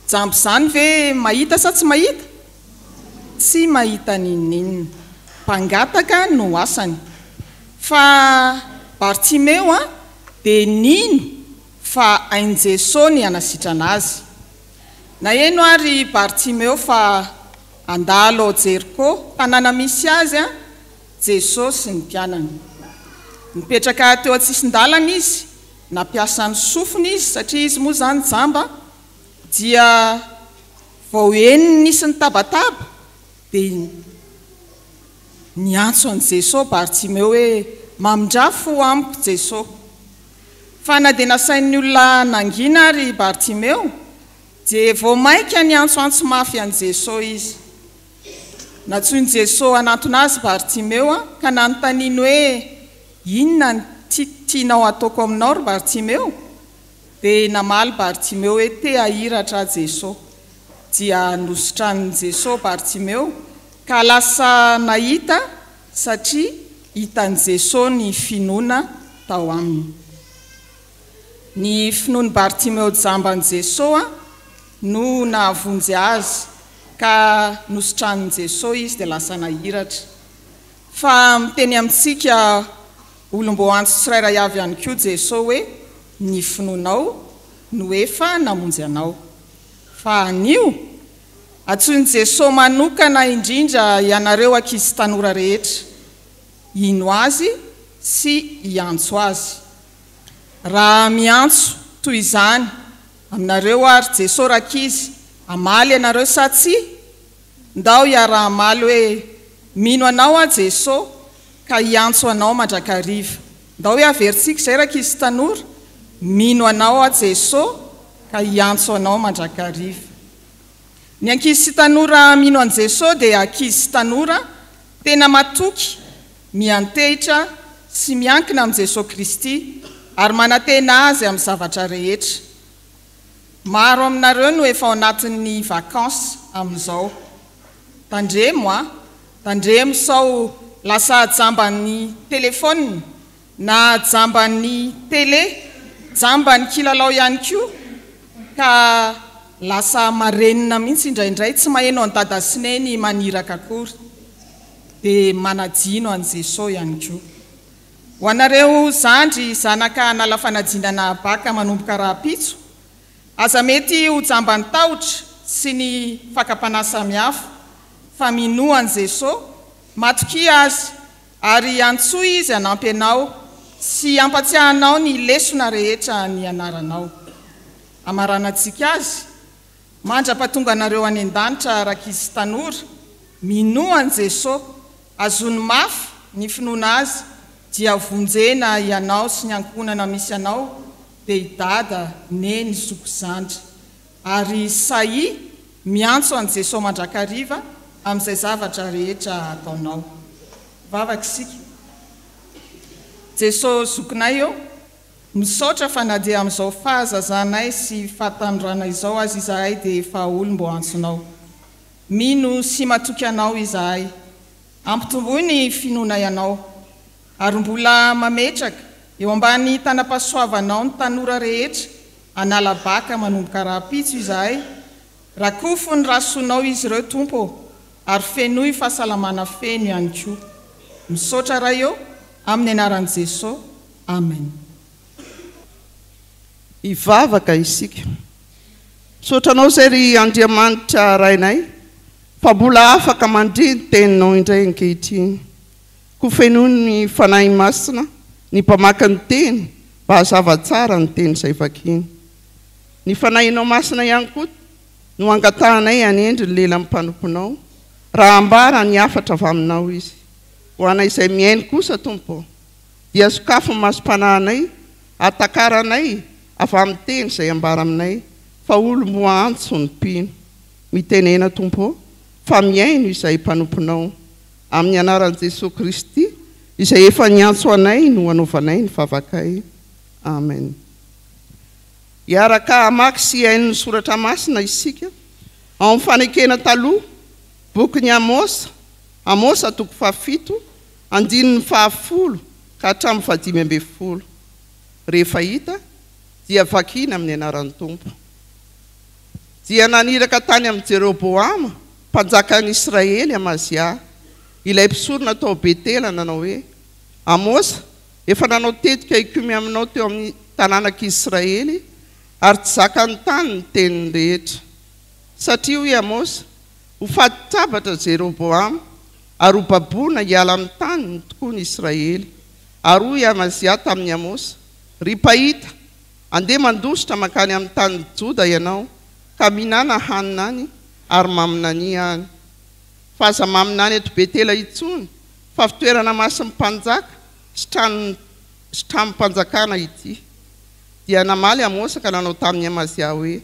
Jamba zany ve mahita sa tsy mahita? Tsy mahita ninninna. Mpangataka no asany. Fa Bartimeo dia nino fa ain Jesosy ny anasitrana azy. Na eno ary Bartimeo fa andalo Jeriko, tanàna misy azy, jesosy sy ny mpianany mipetraka teo an-tsisindalana izy nampiasa ny sofiny izy satria izy moa zany jamba dia vao eniny nisy ny tabataba dia niantso an' jesosy Bartimeo hoe mamindrafo amiko jesosy fa na dia nasain'ny olona nangina ary Bartimeo dia vao maika niantsoantso mafy an' jesosy izy natsoiny jesosy anatona azy Bartimeo ka nanontaniany hoe inona ny tianao ataoko aminao ry Bartimeo dia namaly Bartimeo hoe te ahiratra jesosy dia nosotran'i jesosy Bartimeo ka lasa nahita satria hitan'i jesosy ny finoana tao aminy ny finoany Bartimeo jamban'i jesosy no nahavonjy azy ka nosotran'i jesosy izy dia lasa nahiratra fa miteny amintsika olom-bo antso tsirairay avy ihany koa jesosy hoe ny finoanao no efa namonjy anao fa anio atsoiny jesosy manokana indrindra ianareo ankizy tanora rehetra ino azy sy iantso azy raha miantso toy izany aminareo ary jesosy rakizy amaly ianareo sa tsy ndao iara amaly hoe mino anao a jesosy ka iantso anao mandrakariva ndao hoe averintsika izay rakizy tanora mino anao a jesosy ka iantso anao mandrakariva ny ankizy sy tanora mino an' jesosy dia ankizy sy tanora tena matoky miantehitra sy miankina amin'i jesosy Kristy ary manantena azy amin'ny zavatra rehetra maro aminareo no efa ao anatin'ny vakansy amin'izao tandremo sao lasa jamban'ny telefônina na jamban'ny télé jamban'ny kilalao ihany koa ka lasa marenina mihitsy indraindray tsy maheno an dada sineny maniraka akory dia manadino an' jesosy ihany koa ho anareo zandry zanaka nala fanadinana baka manomboka raha-pitso aza mety ho jamban'ny tahotra sy ny fakapana samihafa fa mino an' jesosy matoky azy ary antsoa izy hanampy anao sy ampatsiahanao ny lesona rehetra ny anaranao amaranantsika azy mandra-pahatonga anareo any an-danitra rakizy tanora mino an' jesosy azony mafy ny finoana azy dia vonjena ianao sy ny ankonana misy anao dia hidada neny zoko zandry ary sahi miantso an' jesosy mandrakariva amin'izay zavatra rehetra ataonao vavaka isika jesosy zokinay eo misaotra fa na dia amin'izao fahazazanay sy fahatandrona izao azy izahay dia efa olom-bo antsonao mino sy matoky anao izahay ampitomboy ny finoana ianao ary mbola mametraka eo ambany tanam-pasoavanao ny tanora rehetra analabaka manomboka raha-pitso izahay rakofo ny rasoanao izy ireo tompo ary fenoy fahasalamana feno ihany koa misaotra raha eo amin'ny anaran'i jesosy amen ivavaka isika misaotranao zay ry Andriamanitra rainay fa mbola afaka mandry ny teninao indray ankehitriny ko fenoy ny fanahy masina ny mpamaka ny teny mba hazava tsara ny teny izay vakiny ny fanahinao masina ihany koa no angatahanay anendry ny lela mpanomponao raha ambara ny afatra avy aminao izy ho anay izay miainy kosa tompo dia sokafo ny masom-panahinay atakaranay avy amin'ny teny izay ambara aminay fa olom-bo antso ny mpino mitenena tompo fa miaino izay mpanomponao amin'ny anaran'i Jesosy Kristy izay efa niantso anay no hanaovanay ny vavakay amen iaraka amaky sy hainy ny soratra masina isika ao amin'ny fanekena taloha boky Amosa 7:7 andininy 10 ka hatramin'ny 15 rehefa hita dia vakina amin'ny anaran'ny tompo dia naniraka tany amin'ny Jeroboama mpanjakan'i Israely Amazia ilay mpisorona tao Betela nanao hoe Amosa efa nanao tetika ikumy aminao teo amin'ny tanànak'Israely ary tsy zakany tany ny teniny rehetra satria hoe Amosa ho fatitrabatra Jeroboama ary ho baboana hiala amin'ny tany haniny tokoa ny Israely. Ary hoy Amazia tamin'ny Amosa, ry pahita, andeha mandositra makany amin'ny tany Joda ianao, ka mihinana hanina any ary maminany any. Fa aza maminany eto Betela itsony, fa fitoerana masin'ny mpanjaka sy trano-mpanjakana ity. Dia namaly Amosa ka nanao tamin'ny Amazia hoe,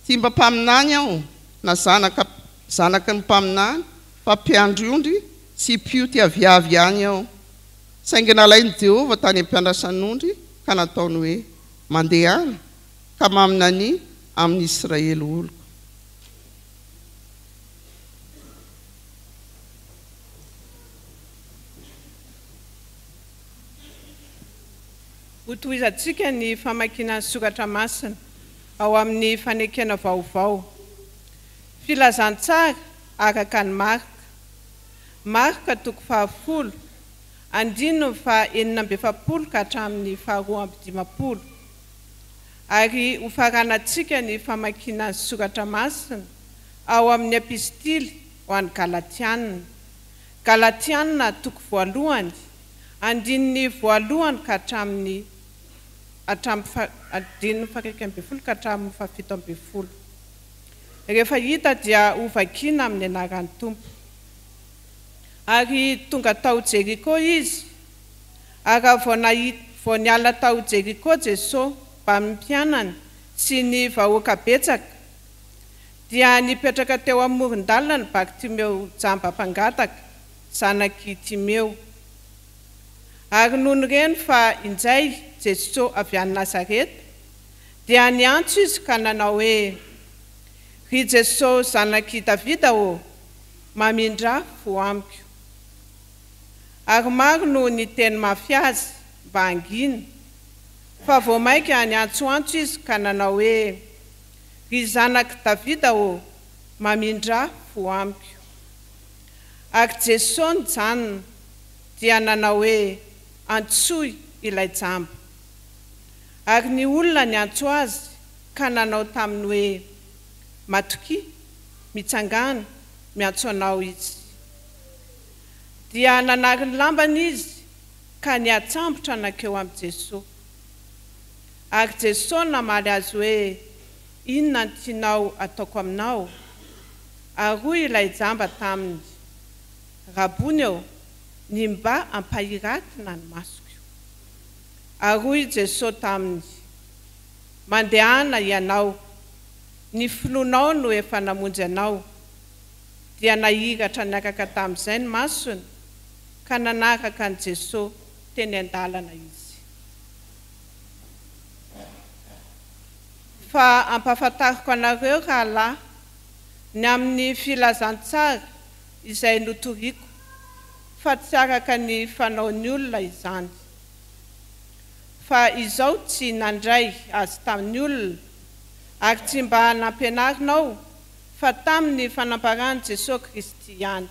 tsy mba mpaminany aho na zanaky ny mpaminany, fa mpiandriondry sy mpioty aviavy any aho. Saingy nalain'i Jehovah tany am-piandrasan'ondry ka nataony hoe mandeha any ka maminany amin'ny Israely oloko. Hotohizantsika ny famakiana ny soratra masina ao amin'ny fanekena vaovao. Filazantsara araka ny Marka toko 10, andininy fa 9:40 ka hatramin'ny 12:50. Ary hofaranantsika ny famakiana ny soratra masina ao amin'ny epistily ho an'ny Galatianina toko 1, andininy 1 ka hatramin'ny 9:40 ka hatramin'ny 7:70. Rehefa hita dia hovakiana amin'ny anaran'ny Tompo. Ary tonga tao Jeriko izy, ary vao niala tao Jeriko Jesosy mba mpianany sy ny vahoaka betsaka, dia nipetraka teo amoron-dalana ny Bartimeo jamba mpangataka, zanaky Timeo. Ary noho nireny fa injay Jesosy avy any Nazareta, dia niantso izy ka nanao hoe, ry Jesosy zanaky Davida ô, mamindra fo amiko. Ary maro no niteny mafy azy mba hangina, fa vao maika niantsoantso izy ka nanao hoe, ry zanaky Davida ô, mamindra fo amiko. Ary Jesosy nijanona dia nanao hoe, antsoy ilay jamba. Ary ny olona niantso azy ka nanao taminy hoe, matoky, mitsangana, miantso anao izy. Dia nanary ny lambany izy ka niatsambotra nakeo amin'ny Jesosy. Ary Jesosy namaly azy hoe, inona ny tianao ataoko aminao? Ary hoy ilay jamba taminy, rabony eo, ny mba ampahiratina ny masoko. Ary hoy Jesosy taminy, mandehana ianao, ny filonao no efa namonjy anao. Dia nahiratra niakaka tamin'izay ny masony, ka nanaraka ny Jesosy teny an-dalana izy. Fa ampahafantariko anareo rahalahy, ny amin'ny filazantsara izay notoriko, fa tsy araka ny fanaon'ny olona izany. Fa izao tsy nandray azy tamin'ny olona, ary tsy mba nampianarinao fa tamin'ny fanamparany Jesosy Kristy ihany.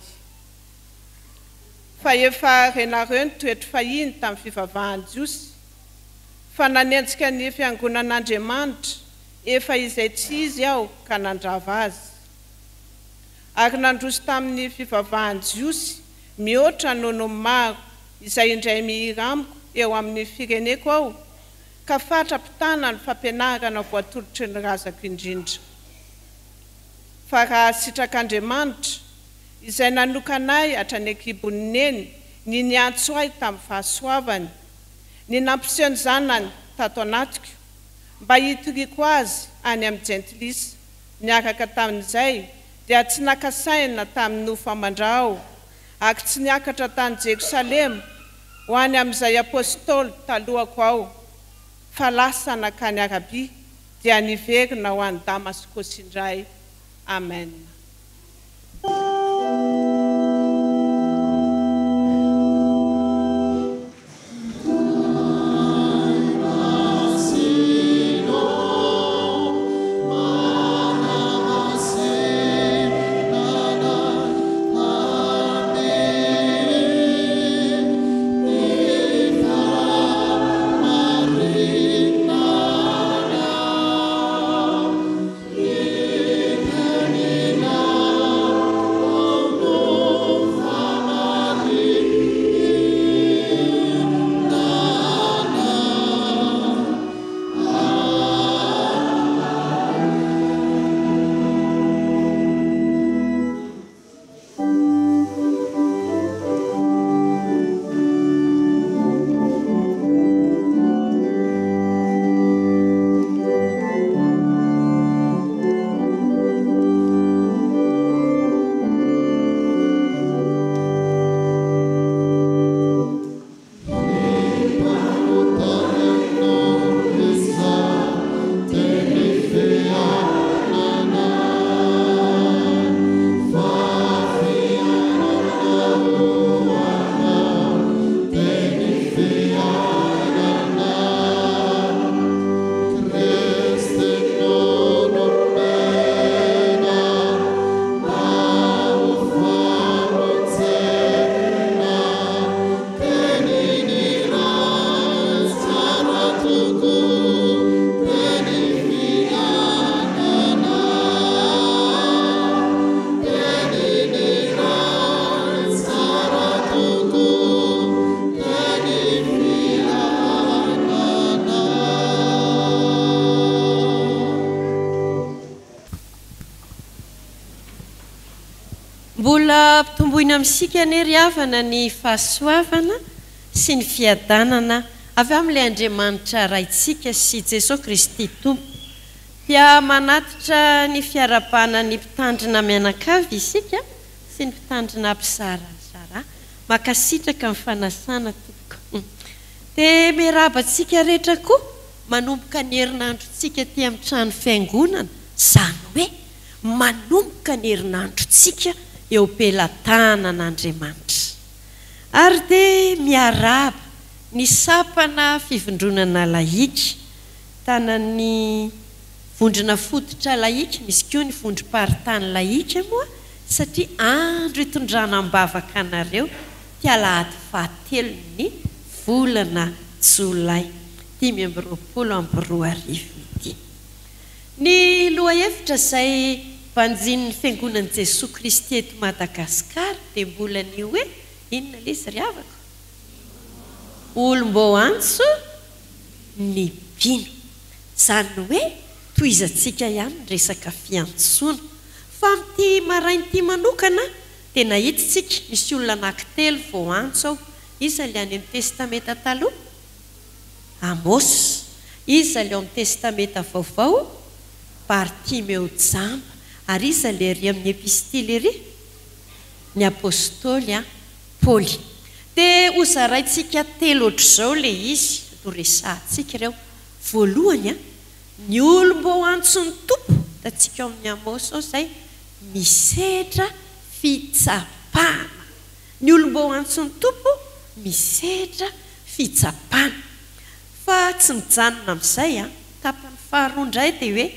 Fa efa renareo ny toetra fahiny tamin'ny fivavahan'ny Jiosy, fa nanenjika ny fiangonan'Andriamanitra efa izay tsy izy aho ka nandrava azy. Ary nandroso tamin'ny fivavahan'ny Jiosy mihoatra nono maro izay indray mihira amiko eo amin'ny fireneko ao, ka fatrapitana ny fampianarana voatolotry ny razako indrindra. Fa raha sitrak'Andriamanitra izay nanokanay hatrany an-kibon'ny neny, ny niantso ahy tamin'ny fahasoavany, ny nampiseho ny zanany tato anatiko, mba hitoriko azy any amin'ny jentilisa, niaraka tamin'izay dia tsy nakasaina tamin'ny nofo aman-drao, ary tsy niakatra tany Jerosalema ho any amin'izay apôstôly talohako ao, fa lasa nakany Arabia dia niverina ho any Damaskosy indray. Amen. Amen. amboina amintsika nery havana ny fahasoavana sy ny fiadanana avy amin'ilay Andriamanitra raintsika sy Jesosy Kristy tompo. Dia manatitra ny fiarabana ny mpitandrina mianakavy isika sy ny mpitandrina mpizarazara makasitraka amin'ny fanasana tompoko. Dia miarabantsika rehetra koa manomboka ny herinandrontsika ty amin'ny trano fiangonana, izany hoe manomboka ny herinandrontsika eo am-pelatanan'Andriamanitra. Ary dia miaraba ny sapana fivondronana laika, tanan'ny vondrona fototra laika, misy koa ny vondrom-paritany laika moa, satria andro hitondranam-bavaka anareo ty Alahady 7 volana Jolay 2022. Ny lohahevitra izay mpanjin'ny fiangonan'i Jesosy Kristy eto Madagasikara dia mbola ny hoe inona ilay izy ry havako? Olom-boantso ny mpino. Izany hoe toizantsika ihany ny resaka fiantsoana. Fa amin'ity marain'ity manokana dia nahitsitsika misy olona anankitelo voantso ao. Iza ilay any amin'ny testameta taloha? Amosy. Iza ilay ao amin'ny testameta vaovao? Bartimeo Jamba. Ary iza ilay ry amin'ny epistily ery? Ny apôstôly Paoly. Dia hozaraintsika telo ohatr'izao ilay izy, toresantsika ireo. Voalohany ny olom-boantso ny tompo, hitantsika ao amin'ny Amosy ao izay, misedra fitsapana. Ny olom-boantso ny tompo misedra fitsapana. Fa tsy mijanona amin'izay, tapany faharoa indray dia hoe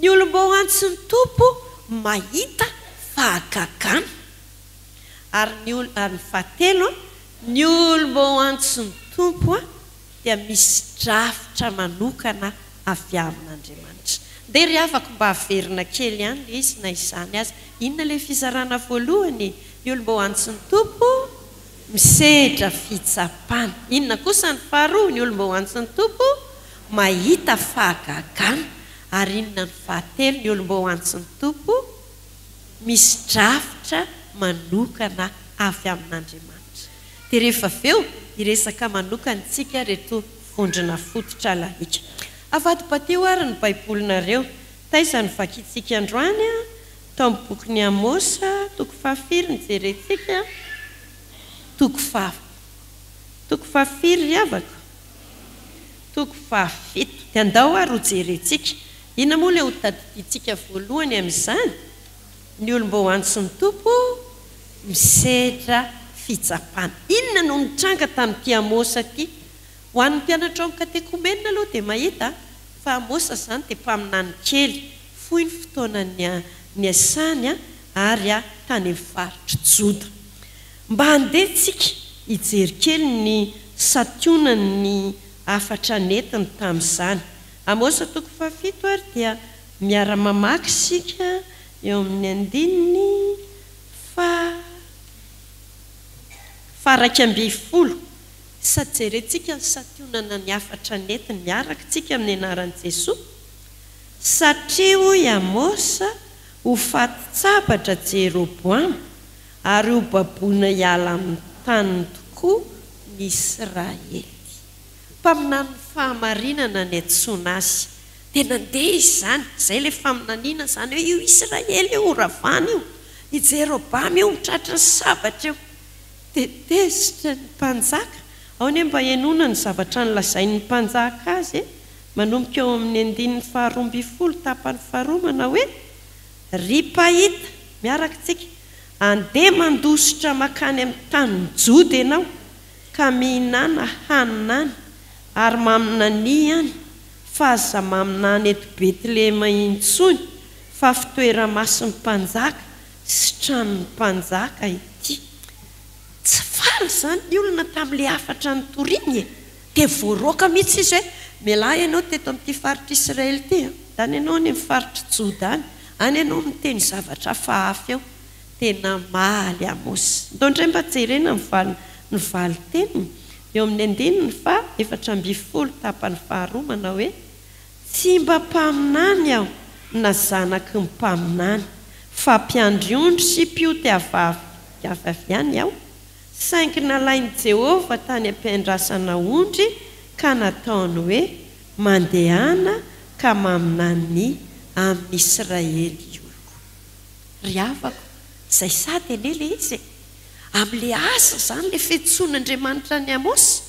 ny olom-boantso ny tompo mahita fahagagana. Ary ny fahatelo, ny olom-boantso ny tompo dia misy drafitra manokana avy amin'Andriamanitra. Dia ry havako mba haverina kely ihany ilay izy na izany azy. Inona ilay fizarana voalohany? Ny olom-boantso ny tompo misedra fitsapana. Inona kosa ny faharoa? Ny olom-boantso ny tompo mahita fahagagana. Ary inona ny fahatelo? Ny olom-boantso ny tompo misy drafitra manokana avy amin'Andriamanitra. Dia rehefa aveo iresaka manokana tsika reto vondrona fototra laika. Avadibadeo ary ny baibolinareo. Taiza ny vakitsika androany tao amin'ny bokin'ny Amosy, toko 7 ny jerentsika. Toko 7 ry havako. Toko 7. Dia andao ary ho jerentsika. Inona moa ilay ho tadidintsika voalohany amin'izany? Ny olom-boantso ny tompo misedra fitsapana. Inona no nitranga tamin'ity Amosy ity? Ho an'ny mpianatra ao amin'ny katekomenina aloha dia mahita fa Amosy izany dia mpaminany kely. Fohy ny fotoana ny asany ary tany amin'ny faritra Joda. Mba handehantsika hijery kely ny sationany afatra netiny tamin'izany. Amosy toko 7 ary dia miara-mamaky isika eo amin'ny andininy faraka 12. Sady jerentsika ny sationana ny afatra netiny miaraka tsika amin'ny anaran'i Jesosy. Satria hoy Amosy ho faty-tsabatra Jeroboama ary ho baboina hiala amin'ny taniny tokoa ny Israely. Mpaminany fahamarinana ny antsoina azy. Dia nandeha izany, izay ilay faminaniana izany hoe io Israely io ravana io, i Jeroboama io mitratra ny sabatra io. Dia tezitra ny mpanjaka. Ao ny mba henona ny zavatra nylazain'ny mpanjaka azy, manomboka eo amin'ny andininy 12 tapany faharoa manao hoe ry pahita miaraka tsika, andeha mandositra makany amin'ny tanin'ny Joda ianao ka mihinana haninany ary maminany ihany fa aza maminany eto Betlehema intsony fa fitoera-mason'ny mpanjaka sy tranon'ny mpanjaka ity. Tsy faly izany ny olona tamin'ilay afatra ny toriany dia voaroaka mihitsy izy hoe mialahy ianao teto amin'ity faritra Israely ity, dany ianao ny faritra Joda any ianao miteny zavatra fahafy eo. Tena maly Amosy. Ndao mba jerena ny valo teniny eo amin'ny andininy 14 tapany faharoa manao hoe tsy mba mpaminany aho na zanaky ny mpaminany fa mpiandriondry sy mpioty mampiafavy any aho saingy nalainy Jehova tany ampiandrasana ondry ka nataony hoe mandehana ka maminany amin'ny Israely oloko. Ry havako, izay sady ane le izy amin'le asa zany le fihetson'Andriamanitra ny Amosy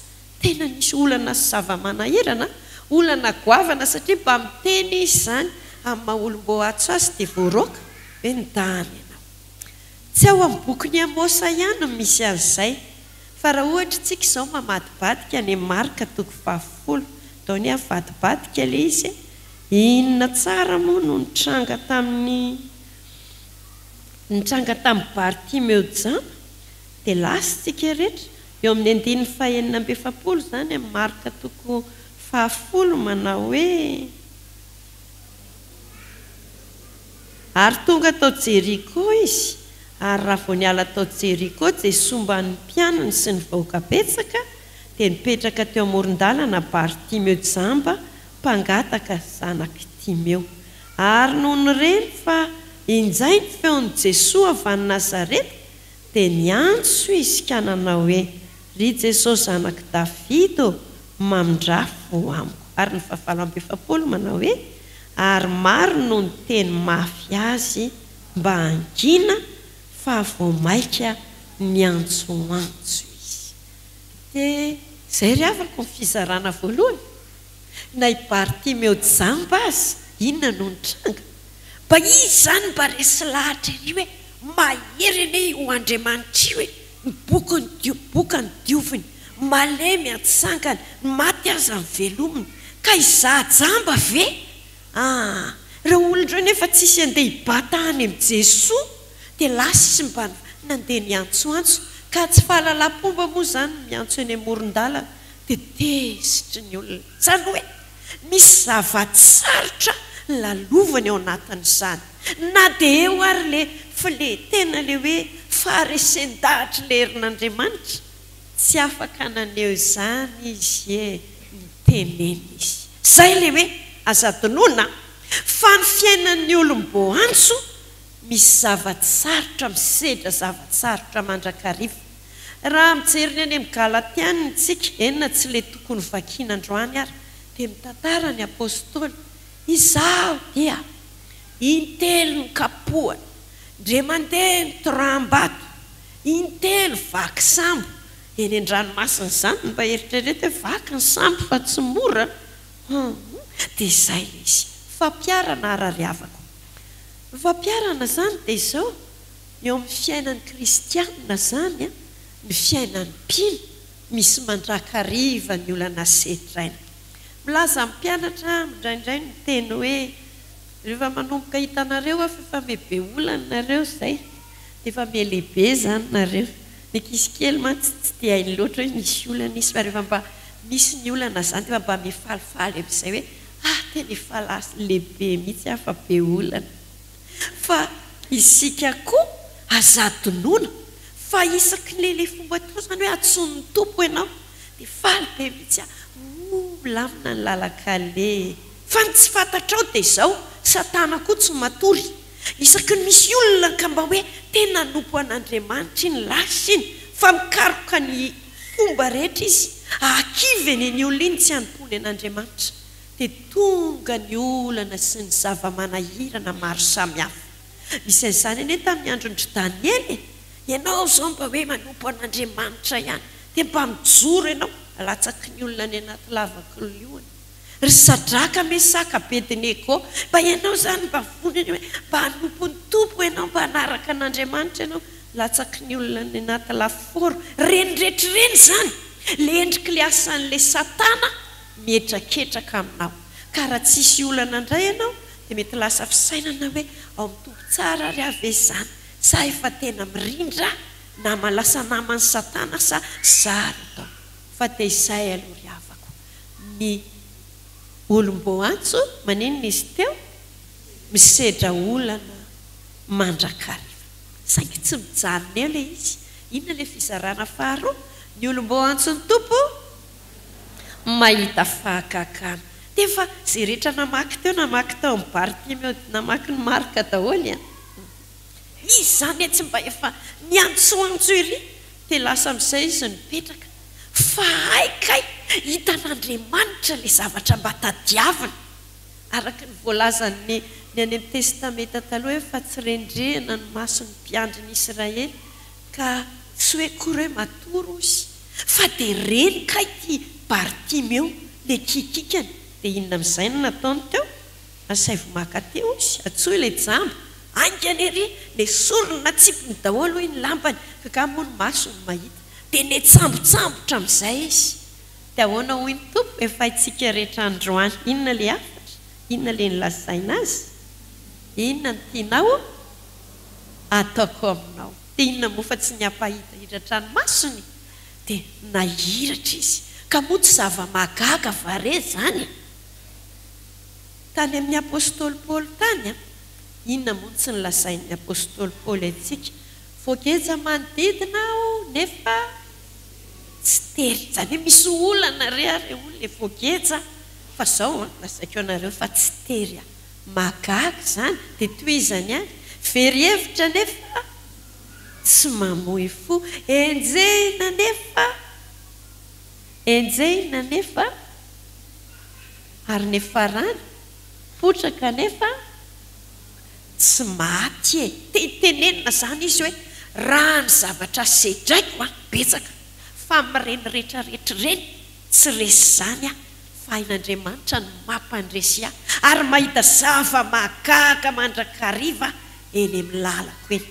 tena nisy olana sy zava-manahirana, olana goavana satria mba miteny izy zany amin'ny maha-olom-boatsy azy dia voaroaka hoe nidahany ianao. Tsy ao amin'ny bokin'ny Amosa ihany no misy an'izay, fa raha ohatra tsika izao mamadibadika ny Marka 10 atao ny avadibadika le izy, inona tsara moa no nitranga tamin'ny Bartimeo jana dia lasitsika rehetra eo amin'ny 9:7 zany amin'ny Marka 10 manao hoe ary tonga tao Jeriko izy, ary raha vao niala tao Jeriko Jesosy mba ny mpianany sy ny vahoaka betsaka dia nipetraka teo amoron-dalana Bartimeo jamba mpangataka zanaky Timeo. Ary noho nyreny fa injay ny feon'i Jesosy avy any Nazareta dia niantso izy ka nanao hoe ry Jesosy zanaky Davida mamindrafo amiko. Ary ny 7 manao hoe ary maro no ny teny mafy azy mba angina fa vao maika niantsoantso izy. Dia izay ry havako ny fizarana voalohany, na i Bartimeo jamba azy inona no nitranga, mba izy zany mba resy lahatra ery hoe mahery ane ho Andriamanitra hoe bokany dioviny malemy atsangany maty aza ny velominy ka izaho jamba ve? Raha olondreo nefa tsisy andeha hibata any amin'ny Jesosy dia lasa izy mba nandeha niantsoantso, ka tsy fahalalam-pomba moa zany miantso eny amoron-dalana dia tezitry ny olona zany hoe misy zavatsarotra lalovany ao anatin'izany, na dia eo ary le filetena le hoe faharesen-dahatra le herin'Andriamanitra tsy afaka naneo izany izy miteneny izy. Zay le hoe aza-donoina fa ny fiainan'ny olom-boantso misy zavatsarotra misedra zavatsarotra mandrakariva. Raha mijeriny any amin'ny Galatiana tsika, enina tsy le tokony vakiana androany ary, dia mitantara ny apôstôly izaho dia intelo ny kapohana, ndre mandeha ny toram-bato, intelo vaky sambo. Eny an-dranomasina zany mba eritreretra hoe vaky ny sambo fa tsy mora. Dia izay izy fampiarana arary havako. Fampiarana zany dia izao eo amin'ny fiainan'ny kristianina zany ny fiainan'ny mpino misy mandrakariva ny olana setraina. Milaza mpianatra indraindray ny teny hoe rehefa manomboka hitanareo efa mebe olana nareo zay, efa melehibe zany nareo. Ny ankizy kely mantsy tsy dia hainy loatra hoe misy olana izy, fa rehefa mba misy ny olana zany dia mba mifalifaly amin'izay hoe tena efa lasa lehibe mihitsy afa be olana. Fa isika koa aza-donoina fa isaky le fomba tao zany hoe atson'ny tompo ianao dia faly be mihitsy milamina ny lalakale. Fa ny tsy fantatrao dia izao Satana koa tsy matory, isaky ny misy olona ka mba hoe tena nompo an'Andriamanitra iny lasa iny fa mikaroka ny fomba rehetra izy akivy eny ny olona iny tsy anompony an'Andriamanitra, dia tonga ny olana sy ny zava-manahirana maro samihafa. Misy an'izany ane tamin'ny andron'ny Daniely, ianao zao mba hoe manompo an'Andriamanitra ihany dia mba mijoro ianao alatsaky ny olona any anaty lavak'olioany. Ry Sadraka, Mesaka, Abednego, mba ianao zany mba voniny hoe mba hanompo ny tompo ianao, mba hanaraka an'Andriamanitra ianao latsaky ny olona any anaty laforo. Reny rehetra reny zany le endriky le asan'le Satana mietraketraka aminao. Ka raha tsisy olana indray ianao dia mety lasa fisainana hoe ao amin'ny tompo tsara ry ave zany, sa efa tena mirindra na malasa naman'ny Satana sa zary tao. Fa dia izay aloha ry havako, ny olom-boantso maninona izy teo misedra olana mandrakariva, saingy tsy mijariny eo le izy. Inona le fizarana faharoa? Ny olom-boantso ny tompo mahita fahakakana. Dia fa zay rehetra namaky teo, namaky tao amin'ny Bartimeo, namaky ny Marka daholo izy zany tsy mba efa niantsoantso iry dia lasa amin'izay izy nipetraka fa haikay hitan'Andriamanitra ilay zavatra mba tadiavina araka ny voalazany ny any amin'ny testamenta taloha hoe fa tsy rendrehana ny mason'ny mpiandriny Israely ka tsy hoe kory hoe matoro izy fa dia reny kay ty Bartimeo le kikikany dia inona amin'izay no nataony teo asay vomaka teo izy atsoa ilay jamba angany ery le sorona tsipiny daholo hoe ny lambany kakamo ny masony mahita dia netsambontsambotra amin'izay izy dia ahoana hoy ny tompo efa itsika rehetra androany inona le afatra inona le nilazaina azy inona ny tianao ataoko aminao dia inona moa fa tsy niampahita hiratra ny masony dia nahiratra izy ka moa tsy zava-magaga vare zany tany amin'ny apôstôly Paoly tany inona moa tsy nilazain'ny apôstôly Paoly antsika voageza manodidina aho nefa tsy tery zany hoe misy olana re ary olona le voageza fa zao lazaiko anareo fa tsy tery magaga zany dia toizany any very hevitra nefa tsy mamoy fo enjehina nefa ary nefa rany potraka nefa tsy maty tenenina zany izy hoe raha ny zavatra sedraiko betsaka fa mireny rehetrarehetra reny tsy resy zany fa ain'Andriamanitra no mampandresy ary mahita zava-magaga mandrakariva eny amin'ny lalako eny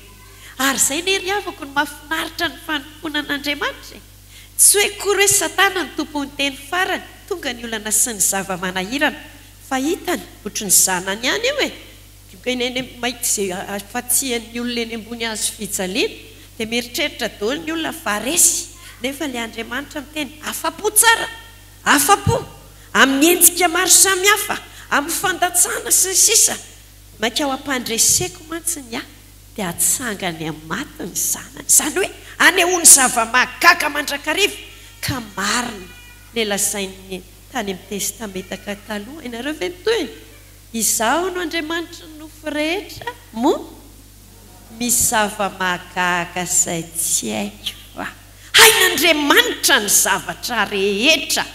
ary zay ny riavako ny mahafinaritra ny fanompoana an'Andriamanitra tsy hoe kory hoe Satana ny tompony teny farany tonga ny olana sy ny zava-manahirana fa hitany ohatry ny zanany ihany io eny mahita zay afatsian'ny olona eny ambony azo fijaliana dia mieritreritra daholo ny olona fa resy nefa le Andriamanitra miteny afa-po tsara afa-po amin'ny endrika maro samihafa amin'ny fandatsana sy ny sisa maika ao ampandreseko mantsiny dia atsangany amin'ny matiny zanany zany hoe anehoany zava-magaga mandrakariva ka marina le lazainy tany amin'ny testamentaka taloha ianareo ve mitoy izaho no Andriamanitra no rehetra moa misy zava-magaga izay tsy haiko fa hain'Andriamanitra ny zavatra rehetra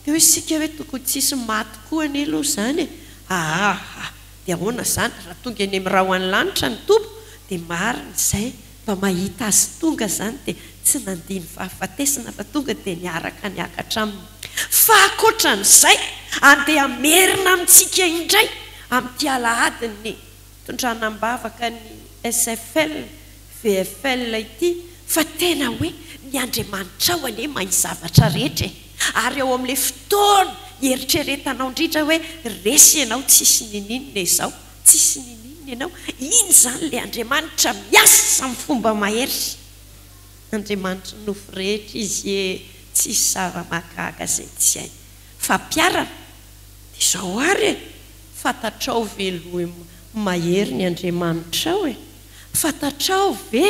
dia hoe isika hoe tokony tsisy maty koa any aloha zany dia ahoana zany raha tonga eny amin'ny raha ho any lanitra ny tompo dia marina izay mba mahita azy tonga zany dia tsy nandiny fahafatesana fa tonga dia niaraka niakatra aminy fa akoatran'izay andeha merina amintsika indray amin'ity alahadiny tondranam-bavaka ny SFL VFL ity fa tena hoe ny Andriamanitra ao ane mahay zavatra rehetra ary ao amin'ilay fotoana eritreretanao indrindra hoe resy ianao tsisy nininina izao tsisy nininina ianao iny zany le Andriamanitra miasa amin'ny fomba mahery Andriamanitra nofo rehetra izy tsisy zava-magaga zay tsy hainy fa piarana dia zao ary fantatrao ve loha mahery ny Andriamanitra ao fantatrao ve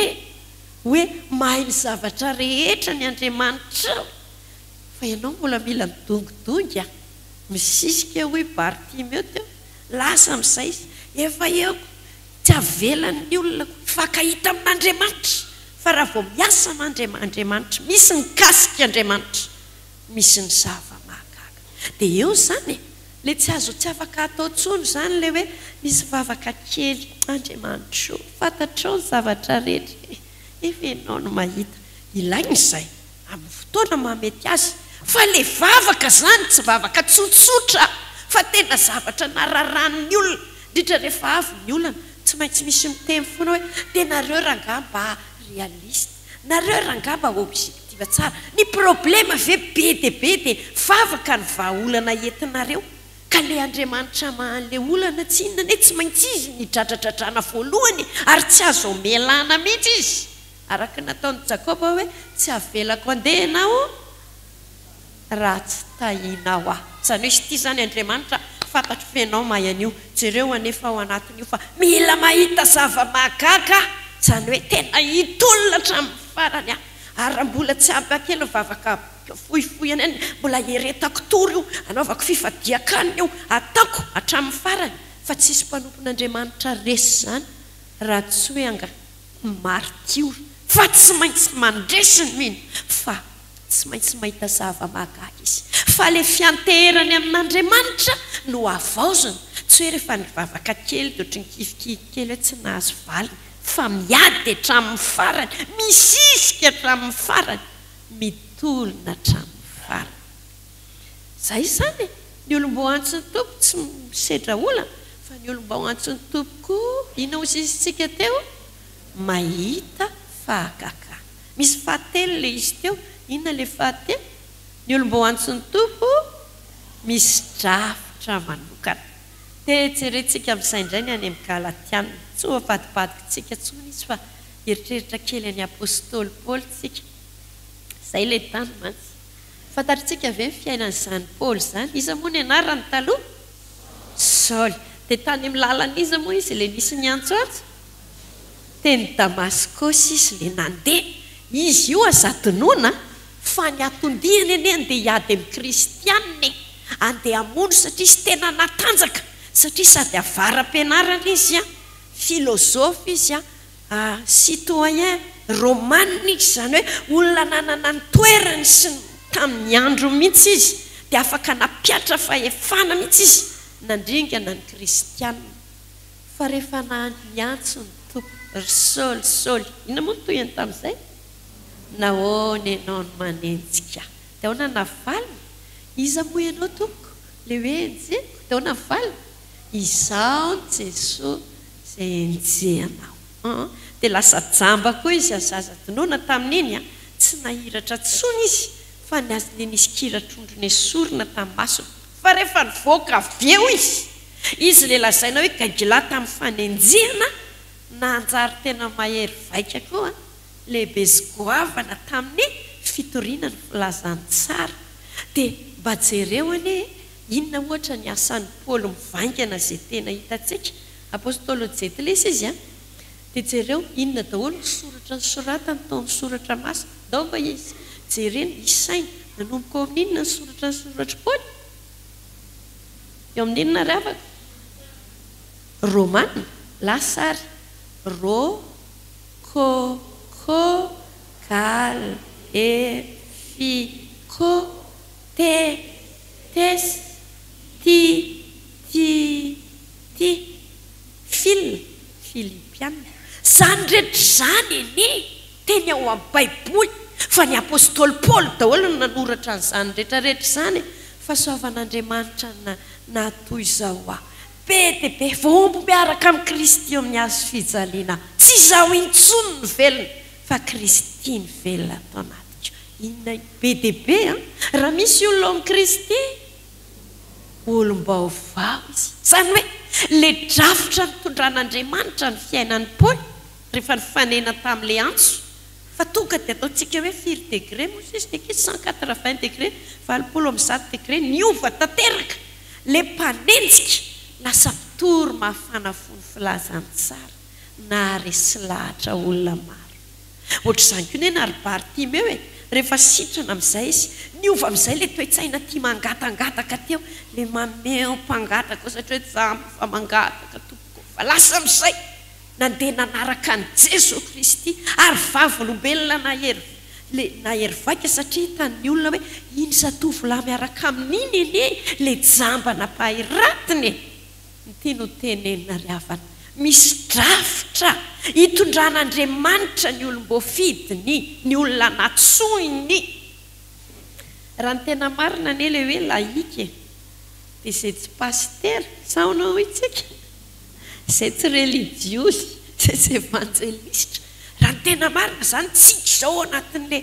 hoe mahay ny zavatra rehetra ny Andriamanitra ao fa ianao mbola mila midongodongy misisika hoe Bartimeo teo lasa amin'izay efa eoko tsy avelan'ny olona fakahita amin'Andriamanitra fa raha vao miasa amin'Andriamanitra misy ny kasika Andriamanitra misy ny zava-magaga dia eo zany le tsy azo tsy afaka atao tsony zany le hoe misy vavaka kely Andriamanitra fantatrao ny zavatra rehetra efa ianao no mahita ilaina izay amin'ny fotoana mahamety azy fa le vavaka zany tsy vavaka tsotsotra fa tena zavatra nararan'ny olona indrindra rehefa avy ny olana tsy maintsy misy miteny foana hoe dia nareo rangamba réaliste nareo rangamba objectif tsara ny problema ve be dia vavaka ny vahaolana entinareo ka le Andriamanitra mahan'le olana tsy inona tsy maintsy izy ny dradradradrana voalohany ary tsy azo omelana mihitsy izy araka nataon'ny Jakoba hoe tsy avelako andeha ianao raha tsy tahinao zany hoe ity zany Andriamanitra fantatro fenao mahay an'io jereo anefa ao anatin'io fa mila mahita zava-magaga zany hoe tena hitolona hatramin'ny farany ary raha mbola tsy ampakely vavaka fohifohy any mbola heretako tory io anaovako fifadiakanina io ataoko hatramin'ny farany fa tsisy mpanompon'Andriamanitra resy zany raha tsy hoe anga martiour fa tsy maintsy mandresiny mino fa tsy maintsy mahita zava-mahagaga izy fa le fianteherany amin'Andriamanitra no avaozany tsy hoe rehefa nivavaka kely dia ohatry ny kifikivy kely hoe tsy nahazo valiny fa miady dia hatramin'ny farany misisika hatramin'ny farany mitolona hatramin'ny farany zay zany ny olombo antsony tompo tsy misedra olana fa ny olombo antsony tompoko ina hosisitsika teo mahita fahagagana misy fahatelo le izy teo inona le fahatelo ny olombo antsony tompo misy drafitra manokana tetserentsika amin'izay indray ny any amin'ny Galatiana tsy ho avadibadikitsika tsony izy fa eritreritra kely any apôstôly Paoly tsika zay le tany mantsy fantatritsika ve ny fiainan'izany Paoly zany izy moa ny anarany taloha Saul dia tany amin'ny lalan'izy moa izy le nisy ny antsoantso teny Damaskosy izy le nandeha izy io azatonona fa ny atondihany eny andeha hiady amin'ny kristianina andeha hamono satria izy tena natanjaka satria sady avaram-pianarana izy a filôzofy izy a citoyen romanina izy zany hoe olona nanana ny toerany sy tamin'ny andro mihitsy izy dia afaka napiatra fahefana mihitsy izy nandringana ny kristianina fa rehefa niantso ny tompo Saul ina moa toyany tamin'izay nahoana ianao no manenjika dia ahoana navalina iza moa ianao tompoko le hoe enjehako dia ahoana navalina izaho ny Jesosy izay enjehanao dia lasa jamba koa izy azazatonona tamin'iny a tsy nahiratra tsony izy fa ny azony nisy kiratrondrony esorina tamin'ny masony fa rehefa nivoaka avy eo izy le lazaina hoe gagila tamin'ny fanenjehana na anjary tena mahery vaika koa lehibe zigoavana tamin'ny fitoriana ny filazany tsara dia mba jereo ane inona ohatra ny asan'ny Paoly mivaingana zay tena hitantsika apôstôly jetilesy izy a dia jereo inona daholo ny soratra ny soratany tao ny soratra masina dao mba izy jereny isaina nanomboka eo amin'inona ny soratra ny soratra Paoly eo amin'inona ry avaka Romana lasary gal efiko tes ti filipiana zany rehetra zany ene teny ao amin'ny baiboly fa ny apôstôly Paoly daholo no nanoratra an'izany rehetrarehetra zany fa soavan'Andriamanitra natoy izao a be dia be vombo miaraka amin'ny Kristy eo amin'ny azo fijaliana tsy izaho intsony ny velona fa Kristy ny velona atao anatiko inona be dia be a raha misy olona ao amin'ny Kristy olom-baovao izy zany hoe le drafitra nitondran'Andriamanitra ny fiainan'ny Paoly rehefa nifanena tamin'le antso fa tonga dia ataontsika hoe 4 degré moa izy neke 180 degré 7 degré niova tanteraka le mpanenjika lasa mpitory mahafana fony filazany tsara na resy lahatra olona maro ohatr'izany koa ne narybartime hoe rehefa sitrana amin'izay izy niova amin'izay le toe-tsaina tia mangatangataka teo le mameo mpangataka satria hoe jamba fa mangataka tompoko fa lasa amin'izay nandeha nanaraka ny Jesosy Kristy ary vavolombelona nahery vaika satria hitan'ny olona hoe iny zatovolahy miaraka amin'iny ene le jamba nampahiratiny ny tiany ho tenenina ry havana misy drafitra hitondran'Andriamanitra ny olom-boafidiny ny olona natsoiny raha ny tena marina ane le hoe laika dia izay tsy paster saonao itsika izay tsy religiosy izay tsy evangelistra raha ny tena marina zany tsika izao anatin'le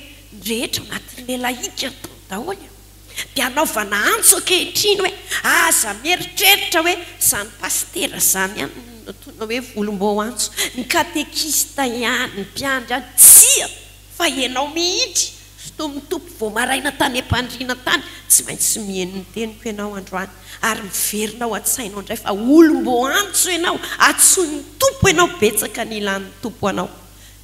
rehetra anatin'le laika tao daholo dia anaovana antso ankehitriny hoe aza mieritreritra hoe zany pastera zany any tona hoe volom-bao antso ny katekista ihany ny mpiandry any tsia fa ianao mihitsy sotomin'ny tompo vao maraina tany am-pandriana tany tsy maintsy mieniny teniko ianao androany ary miverinao an-tsainao indray fa olom-bo antso ianao atsony tompo ianao betsaka ny ilan'ny tompo anao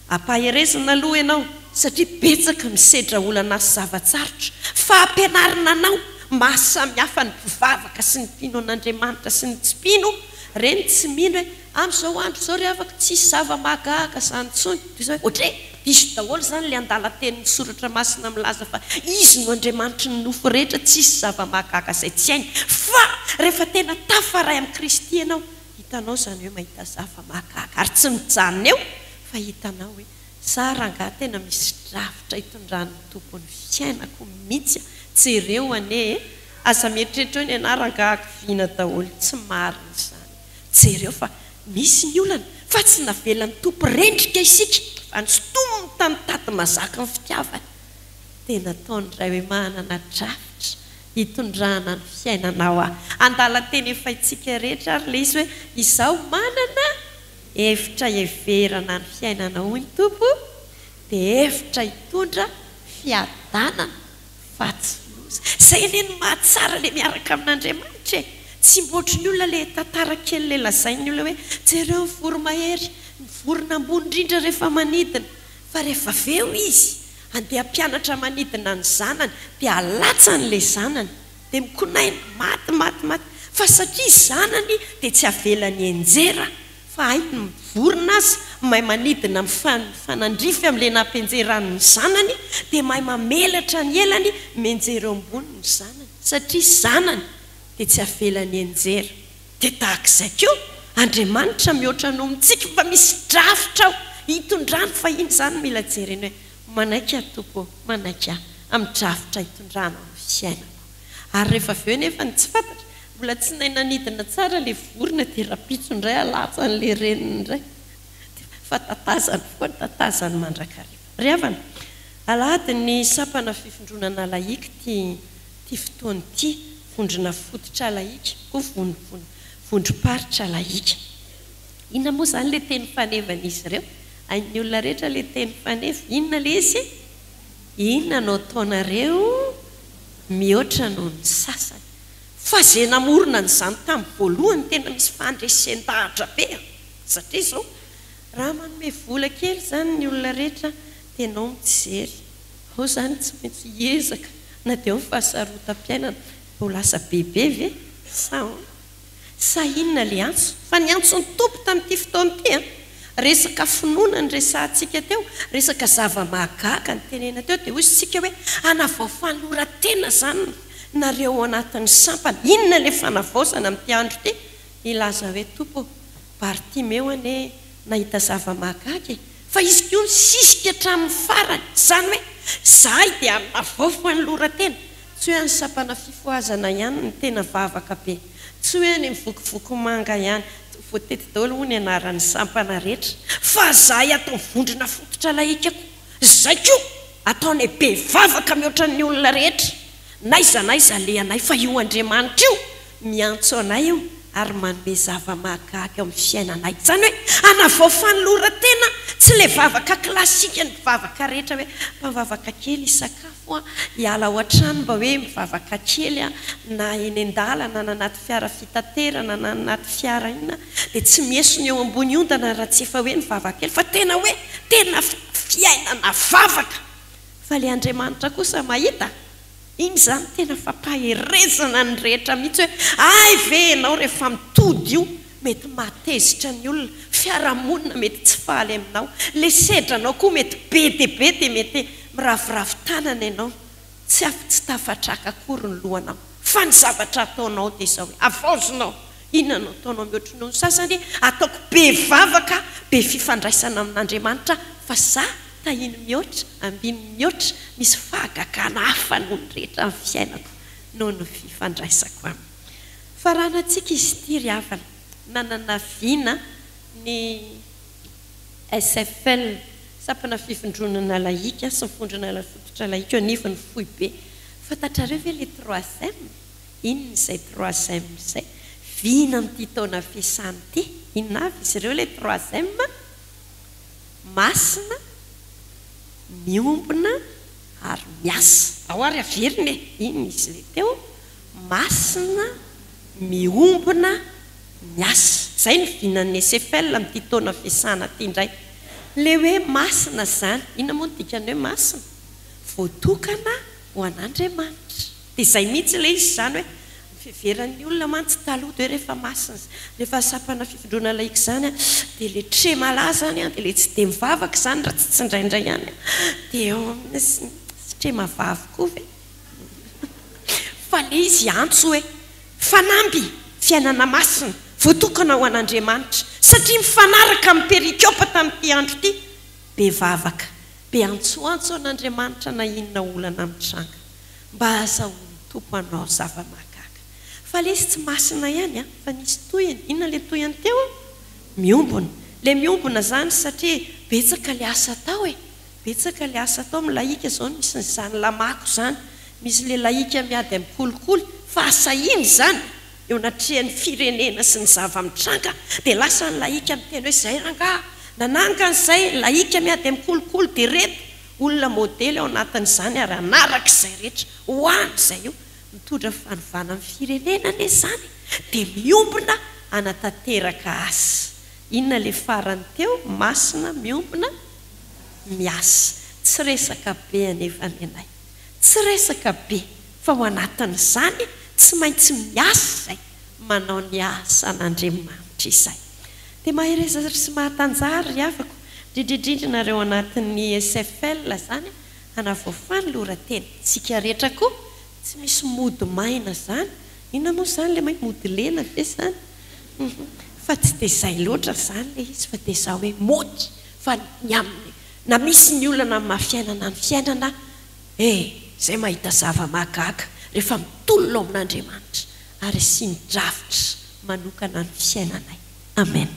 ampaherezina aloha ianao satria betsaka misedra olana sy zavatsarotra fa ampianarina anao mahasamihafa ny mpivavaka sy ny mpino an'Andriamanitra sy ny tsy mpino reny tsy mino hoe am'izao andro zao ry afaka tsisy zava-mahagaga zanytsony zao ohatra hoe diso daholo zany le andala tenin'ny soratra masina milaza fa izy no Andriamanitry ny nofo rehetra tsisy zava-mahagaga zay tsy hainy fa rehefa tena tafaray amin'ny Kristy ianao hitanao zany hoe mahita zava-mahagaga ary tsy mijanona eo fa hitanao hoe saranga tena misy drafitra hitondran'ny tompony fiainako mihitsy jereo ane aza mieritreritra hoe ny anarangahako vina daholo tsy marina zany jereo fa misy ny olana fa tsy navelan'ny tompo rendrika isika fa nysotomony tany tady mazaka ny fitiavany tena taony ray hoe manana drafitra hitondrana ny fiainanao andala teny efa itsika rehetra ary le izy hoe izao manana efitra everana ny fiainanao ny tompo dia efitra hitondra fiadanana fatsiloza zay le ny mahatsara le miaraka amin'Andriamanitra tsy mbotry ny olona le tantara kely le lazainy olona hoe jereo ny voromahery ny vorona ambony indrindra rehefa manidina fa rehefa aveo izy andeha mpianatra manidina ny zanany dia alatsany le zanany dia mikonainy maty fa satria zanany dia tsy avelany enjera fa hainy mivorona azy mahay manidina mifanandrify amin'le nampienjeran'ny zanany dia mahay mamelatra ny elany menjera ambony ny zanany satria zanany dia tsy avelany enjera dia tahak'izay koa Andriamanitra mihoatra nomintsika fa misy drafitra ao hitondrany fa iny zany mila jereny hoe manaika tompo manaika amin'ny drafitra hitondrana amin'ny fiainako ary rehefa aveo nefa ny tsy fantatra mbola tsy nanidina tsara le vorona dia rapitso indray alatsan'le reniny indray fa tatazany foana tatazany mandrakariva ry havana alahady ny sapana fifindronana laika ty fotoany ity vondrona fototra laika koa vondrom-paritra laika inona moa zany le teny fanevana izy ireo ain'ny olona rehetra le teny faneva inona le izy inona no ataonareo mihoatra noho ny sasany fa zay namorona nyzany tamin'ny voalohany tena misy fandresen-dahatra be satria zao raha manome vola kely zany ny olona rehetra tenao mijery ao zany tsy maintsy hiezaka na dia mifahasarotam-piainana mbo lasa bebe ve sa inona le antso fa ny antso ny tompo tamin'ity fotoan'ity resaka finoana ny resantsika teo resaka zava-mahagaga ny tenena teo dia ozytsika hoe anavaofanloratena zany nareo anatin'ny sampana inona le fanavaosana amin'ity andro ity ilaza hoe tompo Bartimeo ane nahita zava-mahagaga fa izy koa nisisika hatramin'ny farany zany hoe zahay dia anavaofanloratena tsy hoe any sampana fifoazana ihany ny tena vavaka be tsy hoe ny mivokivoko manga ihany voatety daholo ho ny anaran'ny sampana rehetra fa zahay atao vondrona fototra laikako zay koa ataonay be vavaka mihoatra ny olona rehetra naiza le anay fa io Andriamanitra io miantso anay io ary manome zava-mahagaga amin'ny fiainanay zany hoe anavaofanloratena tsy le vavaka klasika ny vavaka rehetra hoe mivavaka kely isakafo hiala ao an-trano mba hoe mivavaka kely na eny an-dalana na anaty fiara fitaterana na anaty fiara inona dia tsy miesony eo ambony ondana raha tsy efa hoe mivavaka kely fa tena hoe tena fiainana vavaka fa le Andriamanitra kosa mahita iny zany tena fampaherezana ny rehetra mihitsy hoe ay ve ianao rehefa mitody io mety matezitra ny olona fiarahamonina mety tsy faly aminao le sedranao koa mety be dia mety miravoravo tanana ianao tsy afy tsy tafatraka akory ny lohanao fa ny zavatra ataonao dia izao hoe avaozinao inona no ataonao mihoatra noho ny sasany ataoko be vavaka be fifandraisana amin'Andriamanitra fa za tahiny mihoatra ambiny mihoatra misy fahagagana hafa noho ny rehetra amin'ny fiainako noho ny fifandraisako aminy fa raha natsika izy ity ry havana nanana viana ny SFL sapana fifindronana laika sy mifondrona fototra laika anivony fohy be fantatrareo ve le 3e inona izay 3e izay viana amin'ity taona fiasany ity inona avy izy ireo le 3e masina miombona ary miasa ao ary averiny iny izy le teo masina miombona miasa zay ny vinan'ny SFL amin'ity taona fiasana ity indray le hoe masina zany inona moa ny dikany hoe masina voatokana ho an'Andriamanitra dia izay mihitsy le izy zany hoe fiveran'ny olona mantsy taloha de rehefa masina rehefa sapana fifindrona laika zany a dia le tremala zany a dia le tsy de mivavaka zany raha tsy tsindraindray ihany a dia sy tremavavy koa ve fa le izy antso hoe fanamby fiainana masina voatokana ho an'Andriamanitra satria mifanaraka amin'ny perikiopa tamin'ity andro ity be vavaka be antsoantso an'Andriamanitra na inona olana mitranga mba azahoany tompo anao zava-mahagaga fa le izy tsy masina ihany a fa nisy toyany inona le toyany teo miombona le miombona zany satria betsaka le asa tao betsaka le asa tao amin'ny laika zao misy nyzany lamako zany misy le laika miady amin'ny kolikoly fa asahiny zany eo natrehan'ny firenena sy ny zava-mitranga dia lasa ny laika miteny hoe zay ranga nanangany izay laika miady amin'ny kolikoly dia reto olona modely ao anatin'izany ary anaraka izay rehetra hoany izay io mitondra fanovana amin'ny firenena ane zany dia miombona anatanteraka azy inona le farany teo masina miombona miasa tsy resaka be anefa nenay tsy resaka be fa ho anatin'izany tsy maintsy miasa izay manao ny asa an'Andriamanitra izay dia mahereza sy mahatanjary afako dridridrindrinareo anatin'ny SFL zany hanavoafany lorateny tsika rehetra koa tsy misy mody maina zany inona moa zany le mahay mody lena ve zany fa tsy dia izay loatra zany le izy fa dia izao hoe mody fa ny aminy na misy ny olana amin'ny mahafiainana ny fiainana izay mahita zava-mahagaga rehefa mitolona ao amin'Andriamanitra ary sy ny drafitra manokana ny fiainanay amen.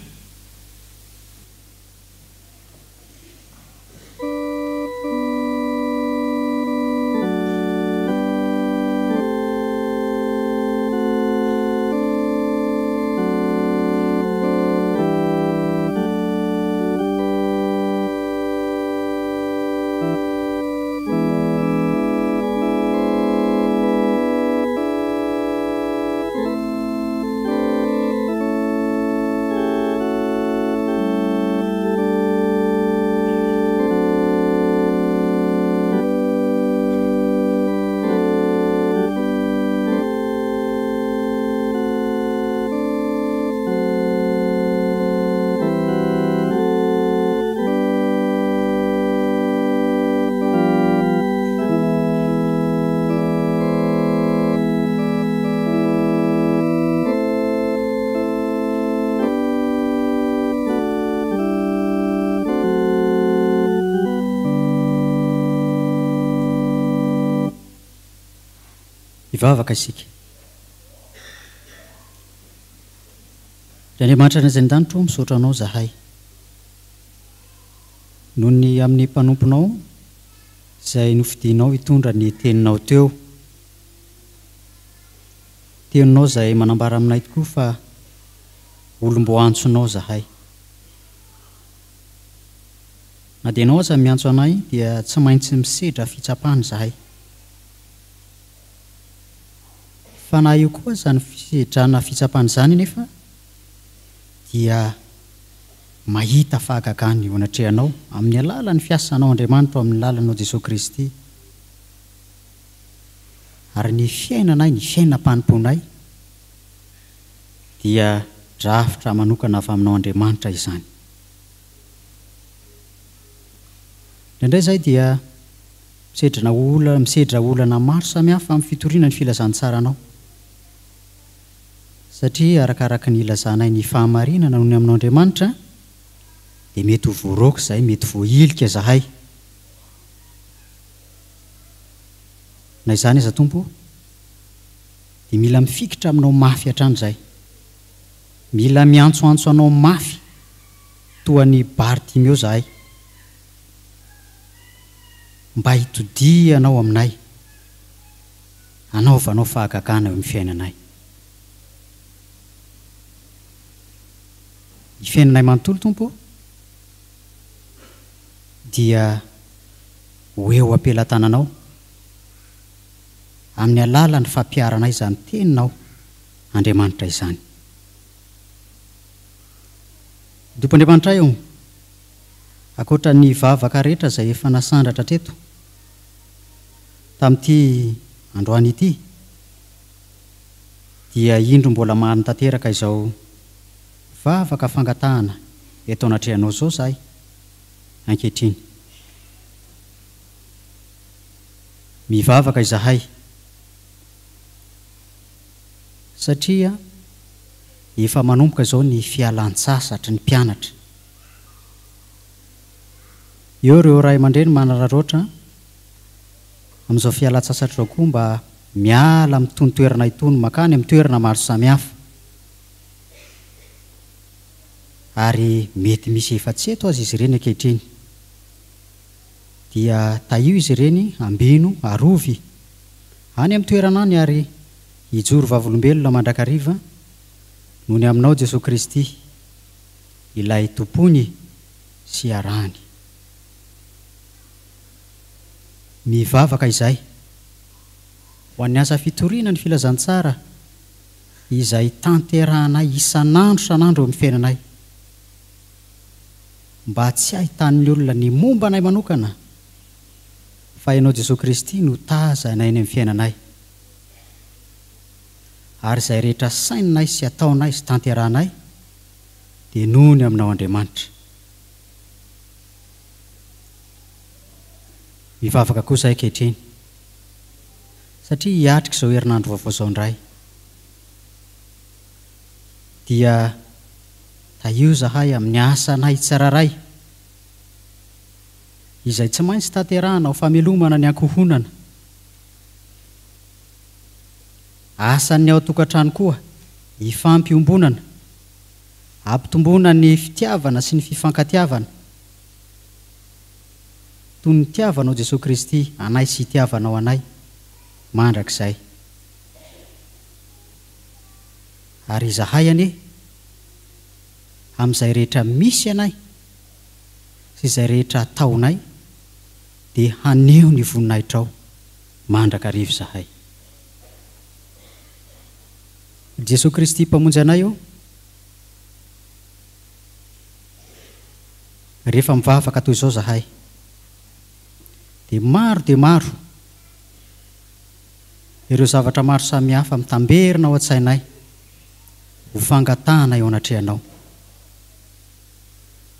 Ivavaka isika Andriamanitra ny zany-danitro misaotra anao zahay noho ny amin'ny mpanomponao izay nofidinao hitondra ny teninao teo teninao izay manambara aminay tokoa fa olom-bo antsonao zahay na dia ianao aza miantso anay dia tsy maintsy misedra fitsapahany zahay fa na io koa zany fisedrana fitsapahany zany nefa dia mahita fahagagany eo anatrehanao amin'ny alalan'ny fiasanao Andriamanitra amin'ny lalanao Jesosy Kristy ary ny fiainanay ny fiainam-panomponay dia drafitra manokana avy aminao Andriamanitra izany indray zay dia misedra olana maro samihafa amin'ny fitoriana ny filazantsara-nao satria arakaraka ny ilazanay ny fahamarinana noho ny aminao Andriamanitra dia mety ho voaroko izay mety voailika zahay na izany aza tompo dia mila mifikitra aminao mafy hatrany zay mila miantsoantso anao mafy toa ny Bartimeo zahay mba hitodia anao aminay anaovanao fahagagana eo amin'ny fiainanay ny fiainanay manontolo tompo dia ho eo ampelantananao amin'ny alalan'ny fampiaranay izany teninao Andriamanitra izany dompo Andriamanitra eo akoatra ny vavaka rehetra izay efa nasandratra treto tamin'ity androany ity dia indro mbola mariny tanteraka izao vavaka fangatahana eto anatrehanao zao zahay ankehitriny. Mivavaka izahay satria efa manomboka izao ny fialan-tsasatra ny mpianatra. Eo ireo ray aman-dreny manararoatra amin'izao fialan-tsasatra izao koa mba miala amin'itony toerana itony makany amin'ny toerana maro samihafa. Ary mety misy efa-tseto azy izy ireny ankehitriny. Dia taio izy ireny ambino arovy any amin'ny toerana any ary hijoro vavolombelona mandrakariva noho ny aminao Jesosy Kristy ilay tompony sy arahany. Mivavaka izay ho an'ny asa fitoriana ny filazantsara izay tanterahanay isan'andro amin'ny fiainanay, mba tsy ahitan'ny olona ny momba anay manokana fa ianao Jesosy Kristy no tazanay ny amin'ny fiainanay. Ary izay rehetra sainanay sy ataonay sy tanterahanay dia noho ny aminao Andriamanitra. Mivavaka koa izahay ankehitriny satria hiatrika izao herinandro vaovao izao indray dia taio izahay amin'ny asanay tsiraray izay tsy maintsy tanterahana ho famelomana ny ankohonana. Asan'ny ao tokantrano koa hifampiombonana, ampitombona ny fitiavana sy ny fifankatiavana toy ny tiavanao Jesosy Kristy anay sy tiavanao anay mandrakizay. Ary izahay anie amin'izay rehetra misy anay sy izay rehetra ataonay dia haneho ny voninahitrao mandrakariva izahay. Jesosy Kristy mpamonjy anay eo rehefa mivavaka toy izao izahay dia maro ireo zavatra maro samihafa mitamberina ao an-tsainay ho fangatahana eo anatrehanao.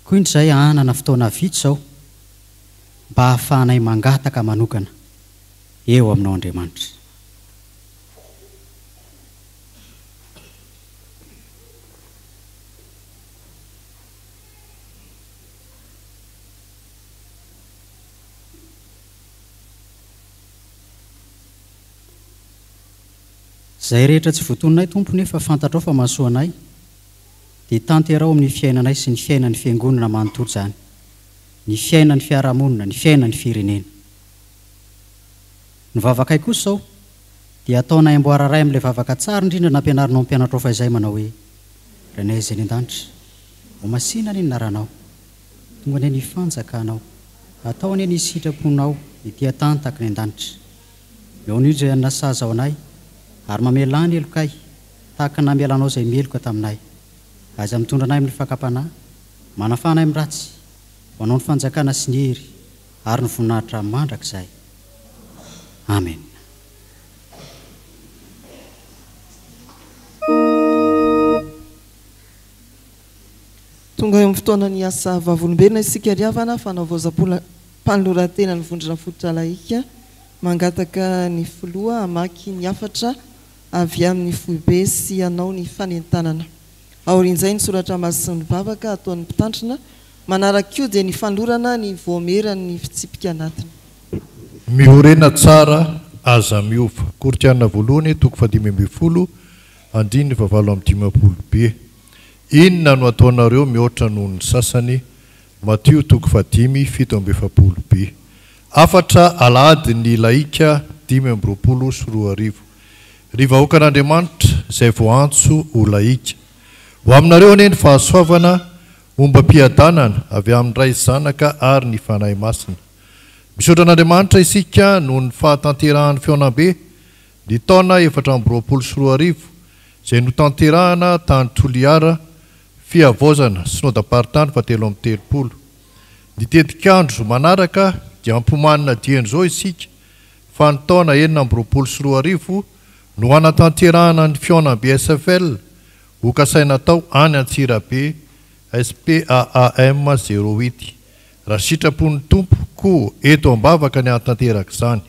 Koa indray hanana fotoana vitsy izao mba hahafahanay mangataka manokana eo aminao Andriamanitra. Izay rehetra tsy voatononay tompo nefa fantatrao fa mahasoanay dia tanterao amin'ny fiainanay sy ny fiainan'ny fiangonana manontolo izany, ny fiainan'ny fiarahamonina, ny fiainan'ny firenena. Ny vavakay kosa izao dia ataonay amboara ray amin'ilay vavaka tsara indrindra nampianarinao ny mpianatra fa izay manao hoe: Renay izay ny an-danitra, ho masina ny naranao, tonga ny nifanjakanao, atao any ny sitraponao ity atantaka ny an-danitra. Eo ny izay nasaza ao anay ary mamela ny elokay tahaka namelanao izay meloka taminay, aza mitondra anay amin'ny fakapanahy, manafanay amin'ny ratsy, manao ny fanjakana sy ny hery ary ny voninahitra mandrakizay. Amen. Tonga eo amin'ny fotoana ny asa vavolombelona isika riavana fanaovaozam-pola mpanolorantena ny vondrona fototra laika mangataka ny filoha amaky ny afatra avy amin'ny foibe sy anao ny fanentanana. Aorian'izay ny soratra masin'ny vavaka ataon'ny mpitantrina manaraka io dia ny fanolorana ny voamerany ny fitsipika anatiny. Mihorena tsara aza miova. Koritiana voalohany toko 5:10 andiny vavalo amin'ny 10b. Inona no ataonareo mihoatra noho ny sasany? Matio toko 5:7b. Afatra alahady ny laika 5:24. Ry vahoakan'Andriamanitra izay voantso ho laika. Ho aminareo anie ny fahasoavana momba mpiadanana avy amin'ny ray zanaka ary ny fanahy masina. Misaotra an'Andriamanitra isika noho ny fahatanterahany feonambe ny taona 420 izay notanterahana tany Toliara fiavozana synodam-paritany 730. Ny tetikandro manaraka dia ampomanina dian'izao isika fa ny taona 420 no anatanterahana ny fionam-be SFL ho kasaina tao any Antsirabe SPAAM 08 raha sitrapon'ny tompo koa eto ambavaka ny atanteraka izany.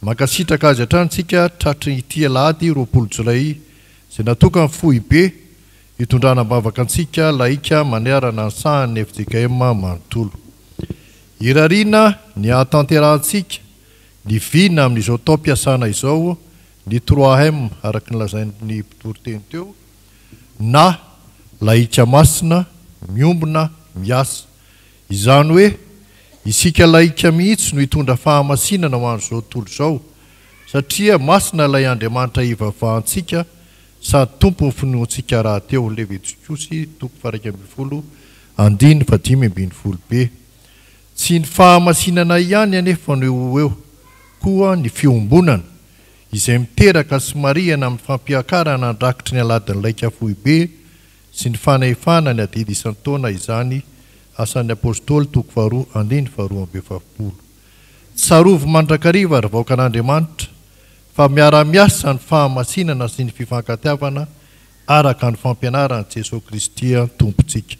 Makasitraka azy hatranintsika tratry ity alahady 20 Jolay izay natokana fohy be hitondrana ambavaka antsika laika maniarana ny sahan'ny FJKM manontolo. Irariana ny atanterahantsika ny vina amin'izao taom-piasana izao ny 3M araka ny lazain'ny mpitory teo na laika masina miombona miasa. Izany hoe isika laika mihitsy no hitondra fahamasinana ho an'izao tontolo izao satria masina ilay Andriamanitra ivavahantsika sady tompo ny finoantsika raha teo. Levitikosy 2:5-5b. Tsy ny fahamasinana ihany anefa no eo koa ny fiombonana izay miteraka sy mariana amin'ny fampiakarana andrakitry ny aladiny laika fohy be sy ny fanehifana ny adidy isan-taona izany asan'ny apôstôly 2:2-2. Tsarovy mandrakariva ary vahoaka an'Andriamanitra fa miara-miasa ny fahamasinana sy ny fifankatiavana araka ny fampianarana Jesosy Kristy tompontsika.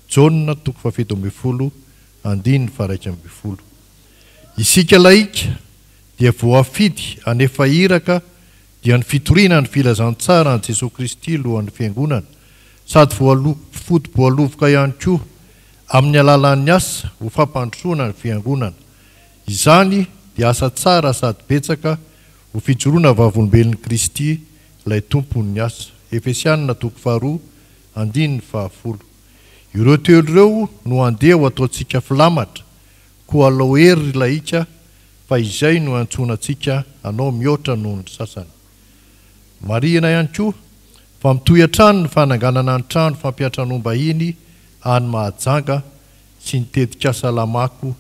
Jaona 2:17-2:1. Isika laika dia voafidy anefa iraka dia ny fitoriana ny filazantsara an Jesosy Kristy lohan'ny fiangonana sady fotoboalovoka ihany koa amin'ny alalan'ny asa ho fampandrosoana ny fiangonana. Izany dia asa tsara sady betsaka ho fijoroana vavolombelon'ny Kristy ilay tompon'ny asa. Efesianina 2:2-10. Ireo telo ireo no andeha ho ataontsika filamatra koa alao hery laika fa izay no antsonantsika anao mihoatra noho ny sasany. Marihana ihany koa fa mitoy hatrany ny fananganana ny trano fampiatranom-bahiny any Mahajanga sy ny tetikasa lamako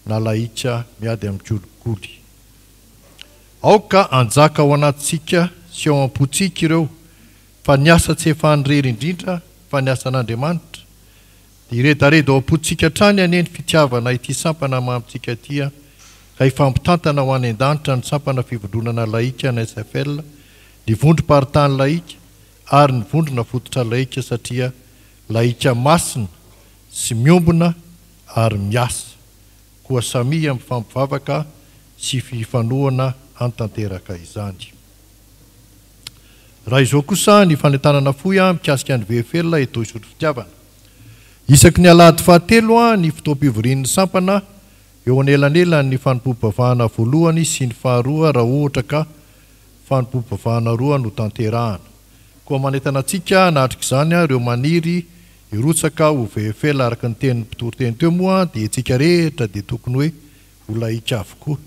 na laika miady amin'ny kolikoly. Aoka anjaka ao anatintsika sy ao am-potsika ireo fa ny asa tsy efa nirery indrindra fa ny asan'Andriamanitra. Iredareda ao am-potsika hatrany ane ny fitiavana ity sampana mampitsika tia ka ifampitantana ho any an-danitra ny sampana fivondronana laika ny SFL, ny vondrom-paritany laika ary ny vondrona fototra laika satria laika masina sy miombona ary miasa koa samy amin'ny fampivavaka sy fifanohana antanteraka izany. Raha izao kosa ny fanentanana fohy mikasika ny VFL eto isotro fitiavana. Isaky ny alahady fahatelo ny fotoam-pivorian'ny sampana eo anelanelany ny fanompom-bavahana voalohany sy ny faharoa raha ohatra ka fanompom-bavahana roa no tanterahana. Koa manentana antsika nahatrika izany ireo maniry irotsaka ho VFL araka ny tenin'ny mpitory teny teo moa dia itsika rehetra dia tokony hoe ho laika avokoa.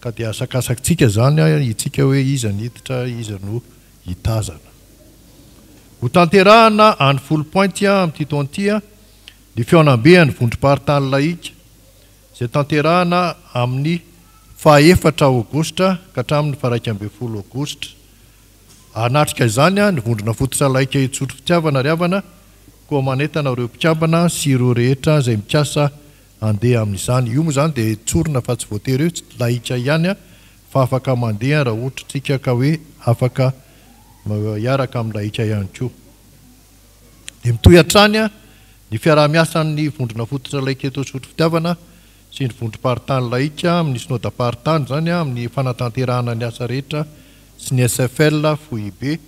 Ka dia asakasakitsika zany itsika hoe iza niditra iza no hitazana. Ho tanterahana any 10 pointy amin'ity taon'ity ny fionam-be ny vondrom-paritany laika izay tanterahana amin'ny 4 Aogositra ka hatramin'ny 1 Aogositra. Anatrika izany ny vondrona fototra laika itsotro fitiavana riavana koa manentana ireo mpikambana sy ireo rehetra izay mikasa andeha amin'izany. Io moa izany dia tsorona fa tsy voatery eo laika ihany fa afaka mandeha raha ohatra tsika ka hoe afaka hiaraka amin'ny laika ihany koa. Dia mitohy hatrany ny fiarah-miasan'ny vondrona fototra laika eto isotro fitiavana sy ny vondrom-paritany laika amin'ny synodam-paritany izany amin'ny fanatanterahana ny asa rehetra sy ny SFL fohy be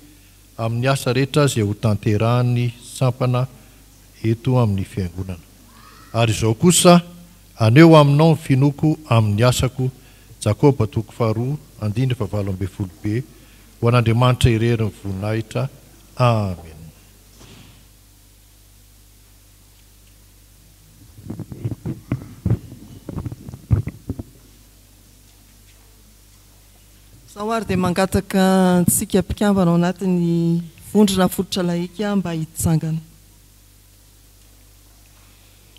amin'ny asa rehetra izay ho tanterahan'ny sampana eto amin'ny fiangonana. Ary izao kosa aneo aminao ny finoko amin'ny asako. Jakoba 2:2-7b. Ho an'Andriamanitra irery ny voninahitra. Amen. Zaho ary dia mangataka antsika mpikambana ao anatin'ny vondrona fototra laika mba hitsangana.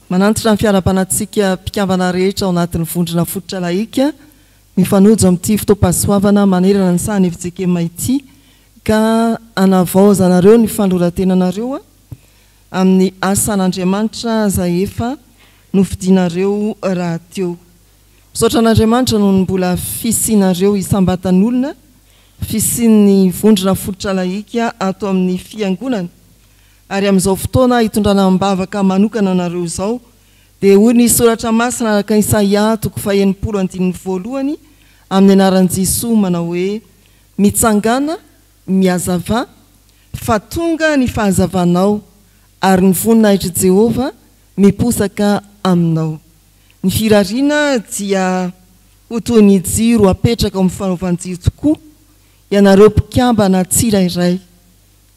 Manantitra ny fiara-panatsika mpikambana rehetra ao anatin'ny vondrona fototra laika mifanojo amin'ity fotoam-pahasoavana manerana ny sahany FJKM ity ka anavaozanareo ny fanoratenanareo amin'ny asan'Andriamanitra izay efa nofidinareo rahateo. Misaotra an'Andriamanitra noho ny mbola fisianareo hisambatan'olona fisiany vondrona fototra laika ato amin'ny fiangonana ary amin'izao fotoana hitondrana mbavaka manokana nareo zao dia hoy ny soratra masina araka Isaia 40:1 amin'ny anaran'i Jesosy manao hoe mitsangana miazava fa tonga ny fahazavanao ary ny voninahitry Jehova miposaka aminao. Ny firariana dia ho toy ny jiro apetraka amin'ny fanaovanjiro tokoa ianareo mpikambana tsirairay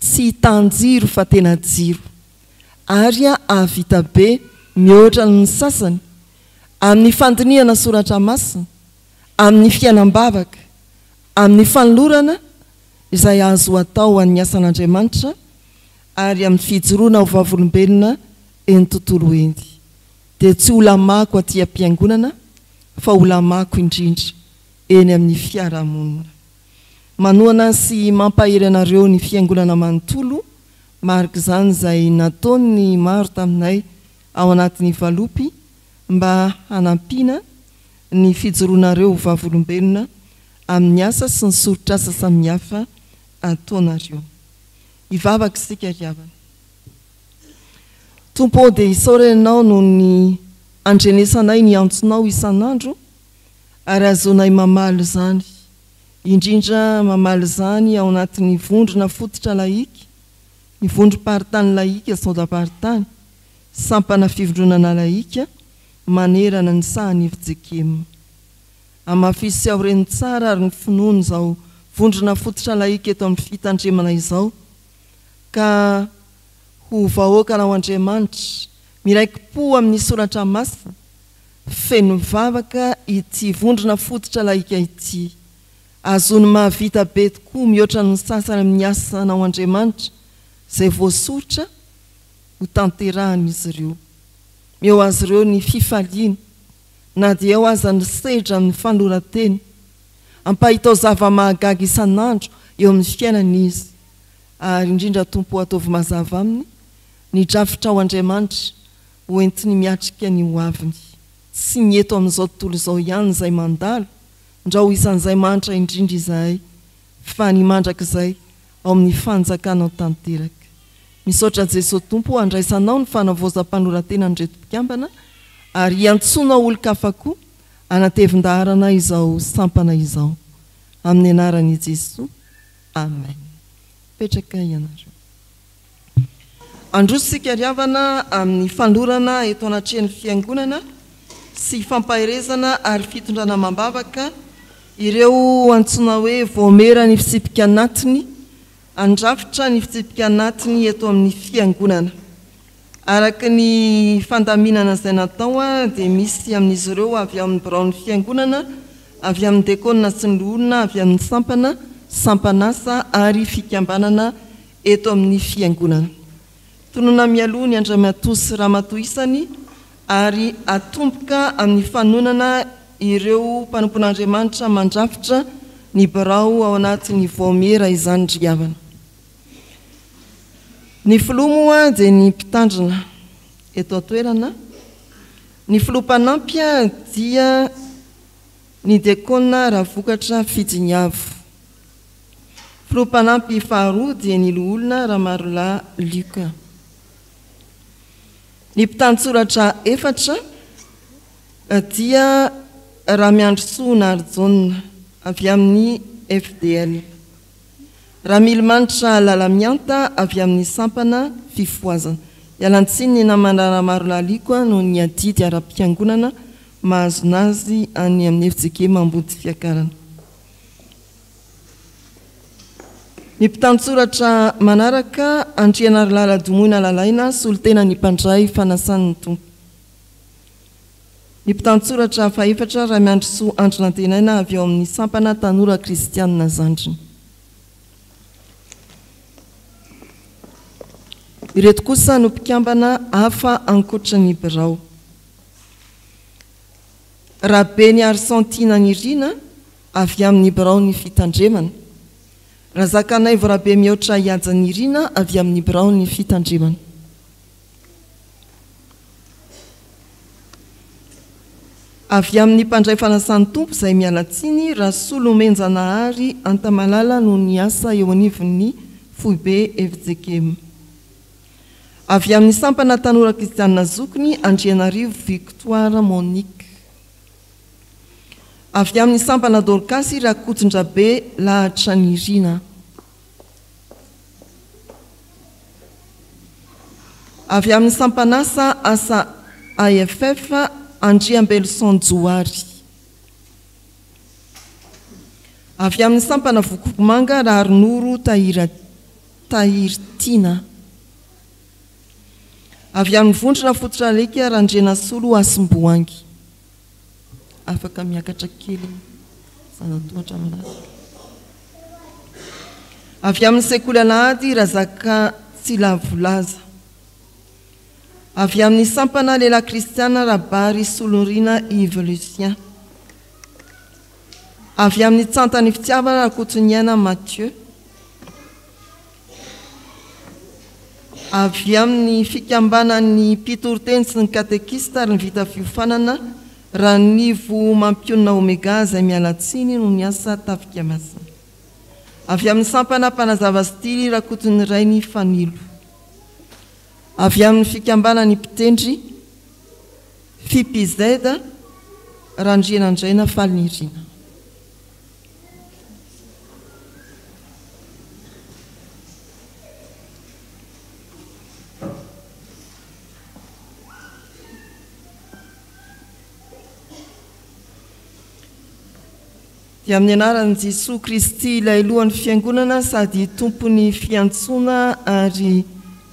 tsy tanjiro fa tena jiro ary avita be mihoatra ny sasany amin'ny fandiniana soratra masina amin'ny fiainam-bavaka amin'ny fanolorana izay azo atao amin'ny asan'Andriamanitra ary amin'ny fijoroana ho vavolombelona eny tontolo endy dia tsy olamako aty am-piangonana fa olamako indrindra eny amin'ny fiarahamonina. Manoana sy mampahery anareo ny fiangonana manontolo marika izany izay nataony maro taminay ao anatin'ny valopy mba hanampiana ny fijoroanareo ho vavolombelona amin'ny asa sy ny sorotr'asa samihafa ataonareo. Hivavaka isika ry havana. Tompo dia isaorenao noho ny andrenesanay ny antsonao isan'andro ary azonay mamaly izany, indrindra mamaly izany ao anatin'ny vondrona fototra laika, ny vondrom-paritany laika saoda-paritany, sampana fivondronana laika manerana ny sahany fijekema. Amafisy sy aoreny tsara ary ny finoany izao vondrona fototra laika eto amin'ny fitandremana izao ka ho vahoaka ao Andriamanitra miraiki-po amin'ny soratra masina feno mivavaka ity vondrona fototra laika ity azony mahavita be tokoa mihoatra ny sasany amin'ny asa ao Andriamanitra izay voasoratra ho tanterahan'izy ireo. Eo azy ireo ny fifaliana na dia eo aza ny sedra amin'ny fanorateny ampahitao zava-mahagaga isan'andro eo amin'ny fiainan'izy ary indrindra tompo ataovy mazava aminy ny drafitra ao Andriamanitra hoentiny miatrika ny hoaviny tsy ny eto amin'izao tontolo izao ihany izay mandalo ndra ho isan'izay manitra indrindra izahay fa ny mandrakizay ao amin'ny fanjakana tanteraka. Misaotra Jesosy tompo andraisanao ny fanavoazam-panoratena ny reto mpikambana ary iantsonao olo-kafa koa anatevin-daharana izao sampana izao amin'ny anaran'i Jesosy. Amen. Petraka ianareo. Androsika ry havana amin'ny fandorana eto anatrehan'ny fiangonana sy fampaherezana ary fitondrana mambavaka ireo antsona hoe voamera ny fitsipika anatiny andrafitra ny fitsipika anatiny eto amin'ny fiangonana. Araka ny fandaminana izay natao dia misy amin'izy ireo avy amin'ny biraon'ny fiangonana, avy amin'ny dekona sy ny olona, avy amin'ny sampana, sampanasa ary fikambanana eto amin'ny fiangonana. Tonona mialoha ny Andriamatoa sy Ramatoa isany ary atomboka amin'ny fanonana ireo mpanompon'Andriamanitra mandrafitra ny birao ao anatin'ny voamera izany ry havana. Ny filoha moa dia ny mpitandrina eto atoerana, ny filoha-panampy dia ny dekona raha vokatra fijiniavo. Filoha-panampy faharoa dia ny loholona raha Marola Luka. Ny mpitantsoratra efatra dia raha Miandrosoa Narjona avy amin'ny FDL, raha Milimanitra Lalamianta avy amin'ny sampana fifoazana. Ialantsiny ny namana Marola Luka no ny adidy ara-piangonana mahazonazy any amin'ny FJK Mambody Fiakarana. Ny mpitantsoratra manaraka Andriana Lala Domoina Lalaina solotena ny mpandray fanasan'ny tompo. Ny mpitantsoratra faefatra raha Miandrosoa Andronantenaina avy ao amin'ny sampana tanora kristianina Zandriny. Ireto kosa no mpikambana hafa ankoatra ny birao. Raha Beny Arsantina Nirina avy amin'ny birao ny fitandremana. Raha Zakanay Vorabe mihoatra Ihaja Nirina avy amin'ny birao ny avy amin'ny mpandray fanasan'ny tompo izay mialatsiny raha solomenjanahary Antamalala no ny asa eo anivon'ny Foibe Evjekema. Avy amin'ny sampana tanora kristianina zokiny Andrianarivo Victoire Monique. Avy amin'ny sampana Dorcas Rakotondrabe Lahatra Nirina. Avy amin'ny sampanasa asa AFF Andriambelson Jouary. Avy amin'ny sampana Vokomanga Rarinoro Tahirtina. Avy amin'ny vondrona Fotraleka Randrena Solo Asimboangy. Afaka miakatra kely sanatoatra malaza. Avy amin'ny sekoly Alahady Razaka Tsilavolaza. Avy amin'ny sampana Lela Kristiana Rabary Solorina Yves Lucien. Avy amin'ny tsantany fitiavana Rakotoniana Mathieu. Avy amin'ny fikambanan'ny mpitoroteny sy ny katekista ary ny vita fiofanana Ranivo Mampionina Omega izay mialatsiny no ny asa tafika masina. Avy amin'ny sampana Mpanazava Stily Rakotony Rainy Fanilo. Avy amin'ny fikambanan'ny mpitendry Fipizeda Randrianandraina Falnirina. Dia amin'ny anaran'i Jesosy Kristy ilay lohan'ny fiangonana sady tompony fiantsona ary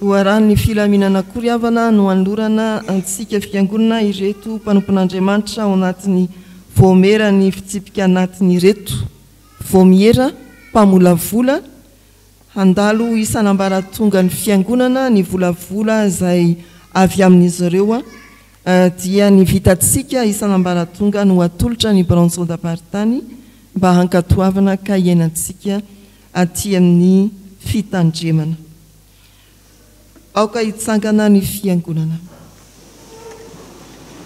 loharan'ny filaminana koriavana no anolorana antsika fiangonana ireto mpanompon'Andriamanitra ao anatin'ny voamerany fitsipika anatiny ireto voamiera mpamolavola handalo isanambaratonga ny fiangonana ny volavola izay avy amin'izy ireo dia ny vitatsika isanambaratonga no atolotra ny branson d'apartany mba hankatoavana ka iainantsika aty amin'ny fitandremana. Aoka hitsangana ny fiangonana.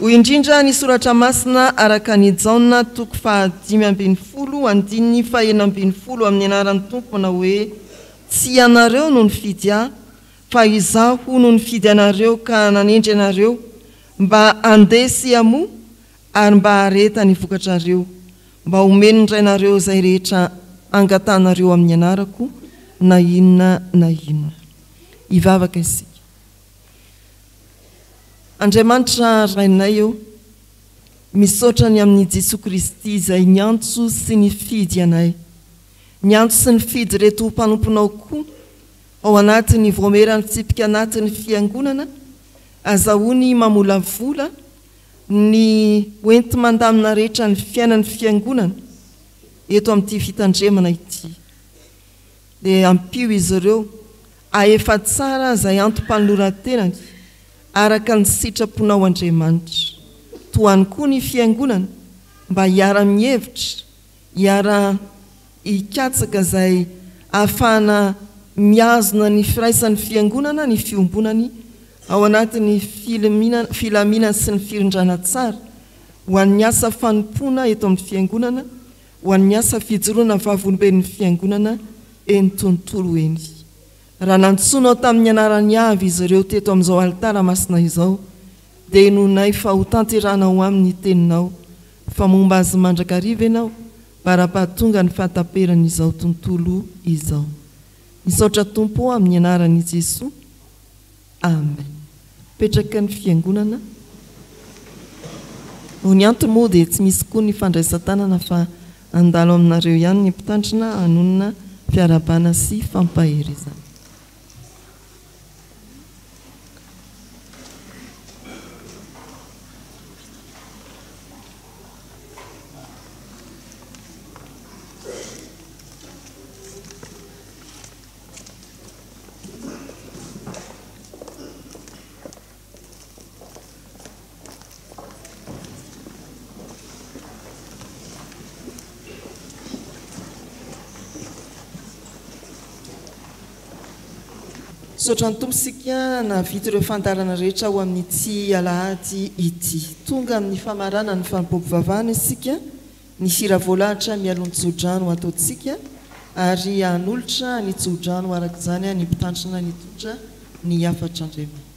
Hoy indrindra ny soratra masina araka ny Jaona toko 5:20 andininy 4:20 amin'ny anaran'ny Tompo na hoe tsy anareo no nifidy ahy fa izaho no nifidy anareo ka nanendry anareo mba andesy amo ary mba hareta ny vokatrareo mba omeny indrainareo izay rehetra angatanareo amin'ny anarako na inona na inona. Ivavaka isika. Andriamanitra rainay eo misaotra ny amin'ny Jesosy Kristy izay niantso sy nifidy anay. Niantso sy nifidy reto mpanomponao koa ao anatin'ny voamerany fitsipika anatin'ny fiangonana azahoany mamolavola ny hoenti mandamina rehetra ny fiainan'ny fiangonana eto amin'ity fitandremana ity. Dia ampio izy ireo ahefa tsara izay antom-panoloran-tenany araka ny sitraponao Andriamanitra. Toany koa ny fiangonana mba hiara-mihevitra, hiara hikatsaka izay ahafahana miazona ny firaisan'ny fiangonana ny fiombonany ao anatin'ny filaminana sy ny firindrana tsara ho an'ny asa fanompoana eto amin'ny fiangonana, ho an'ny asa fijoroana vavoloben'ny fiangonana eny tontolo eny. Raha nantsoinao tamin'ny anarany avy izy ireo teto amin'izao alitara masina izao dia nonay fa ho tanteranao amin'ny teninao fa momba azy mandrakariva ianao bara-pahatonga ny fahataperan'izao tontolo izao. Misaotra Tompo amin'ny anaran'i Jesosy. Amen. Petraka ny fiangonana. Ho ny antony moa dia tsy misy koa ny fandraisan-tanana fa andalo aminareo ihany ny mpitandrina hanonona fiarabana sy fampaherezana. misaotra ny tomponsika navita ireo fandarana rehetra ho amin'ny tsy alahady ity tonga amin'ny famarana ny fanimpom-pivavahana isika ny siravoalahatra mialon'nytsodrano ataontsika ary anolotra ny tsodrano araka izany ny mpitandrina ny tondra ny afatra andriamanitra.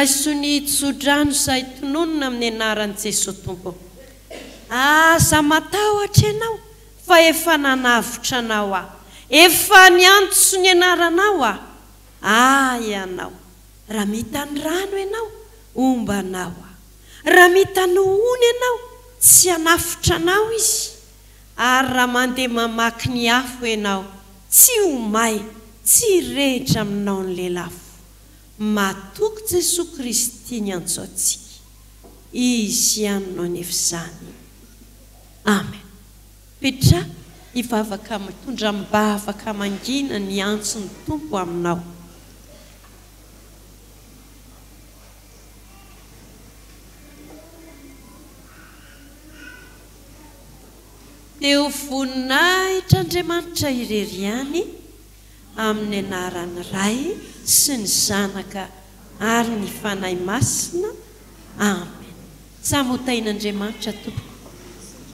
raisony tsodrano izay tononona amin'ny anaran'i Jesosy Tompo. Aza matahotra ianao fa efa nanavotra anao aho, efa niantso ny anaranao aho. Ianao raha mitany rano ianao ombanao aho, raha mitany ony ianao tsy hanafitra anao izy, ary raha mandeha mamaky ny afo ianao tsy homay, tsy rehetra aminao ny lelafo. Matoky Jesosy Kristy ny antso antsika, izy ihany no nefa izany. Amen. Petra hivavaka mitondra mibavaka mangina ny antso ny Tompo aminao. Teo voninahitra Andriamanitra ireriany amin'ny anarany Ray sy ny Zanaka ary ny fanahy masina. Amen. Samotain'Andriamanitra Tompo.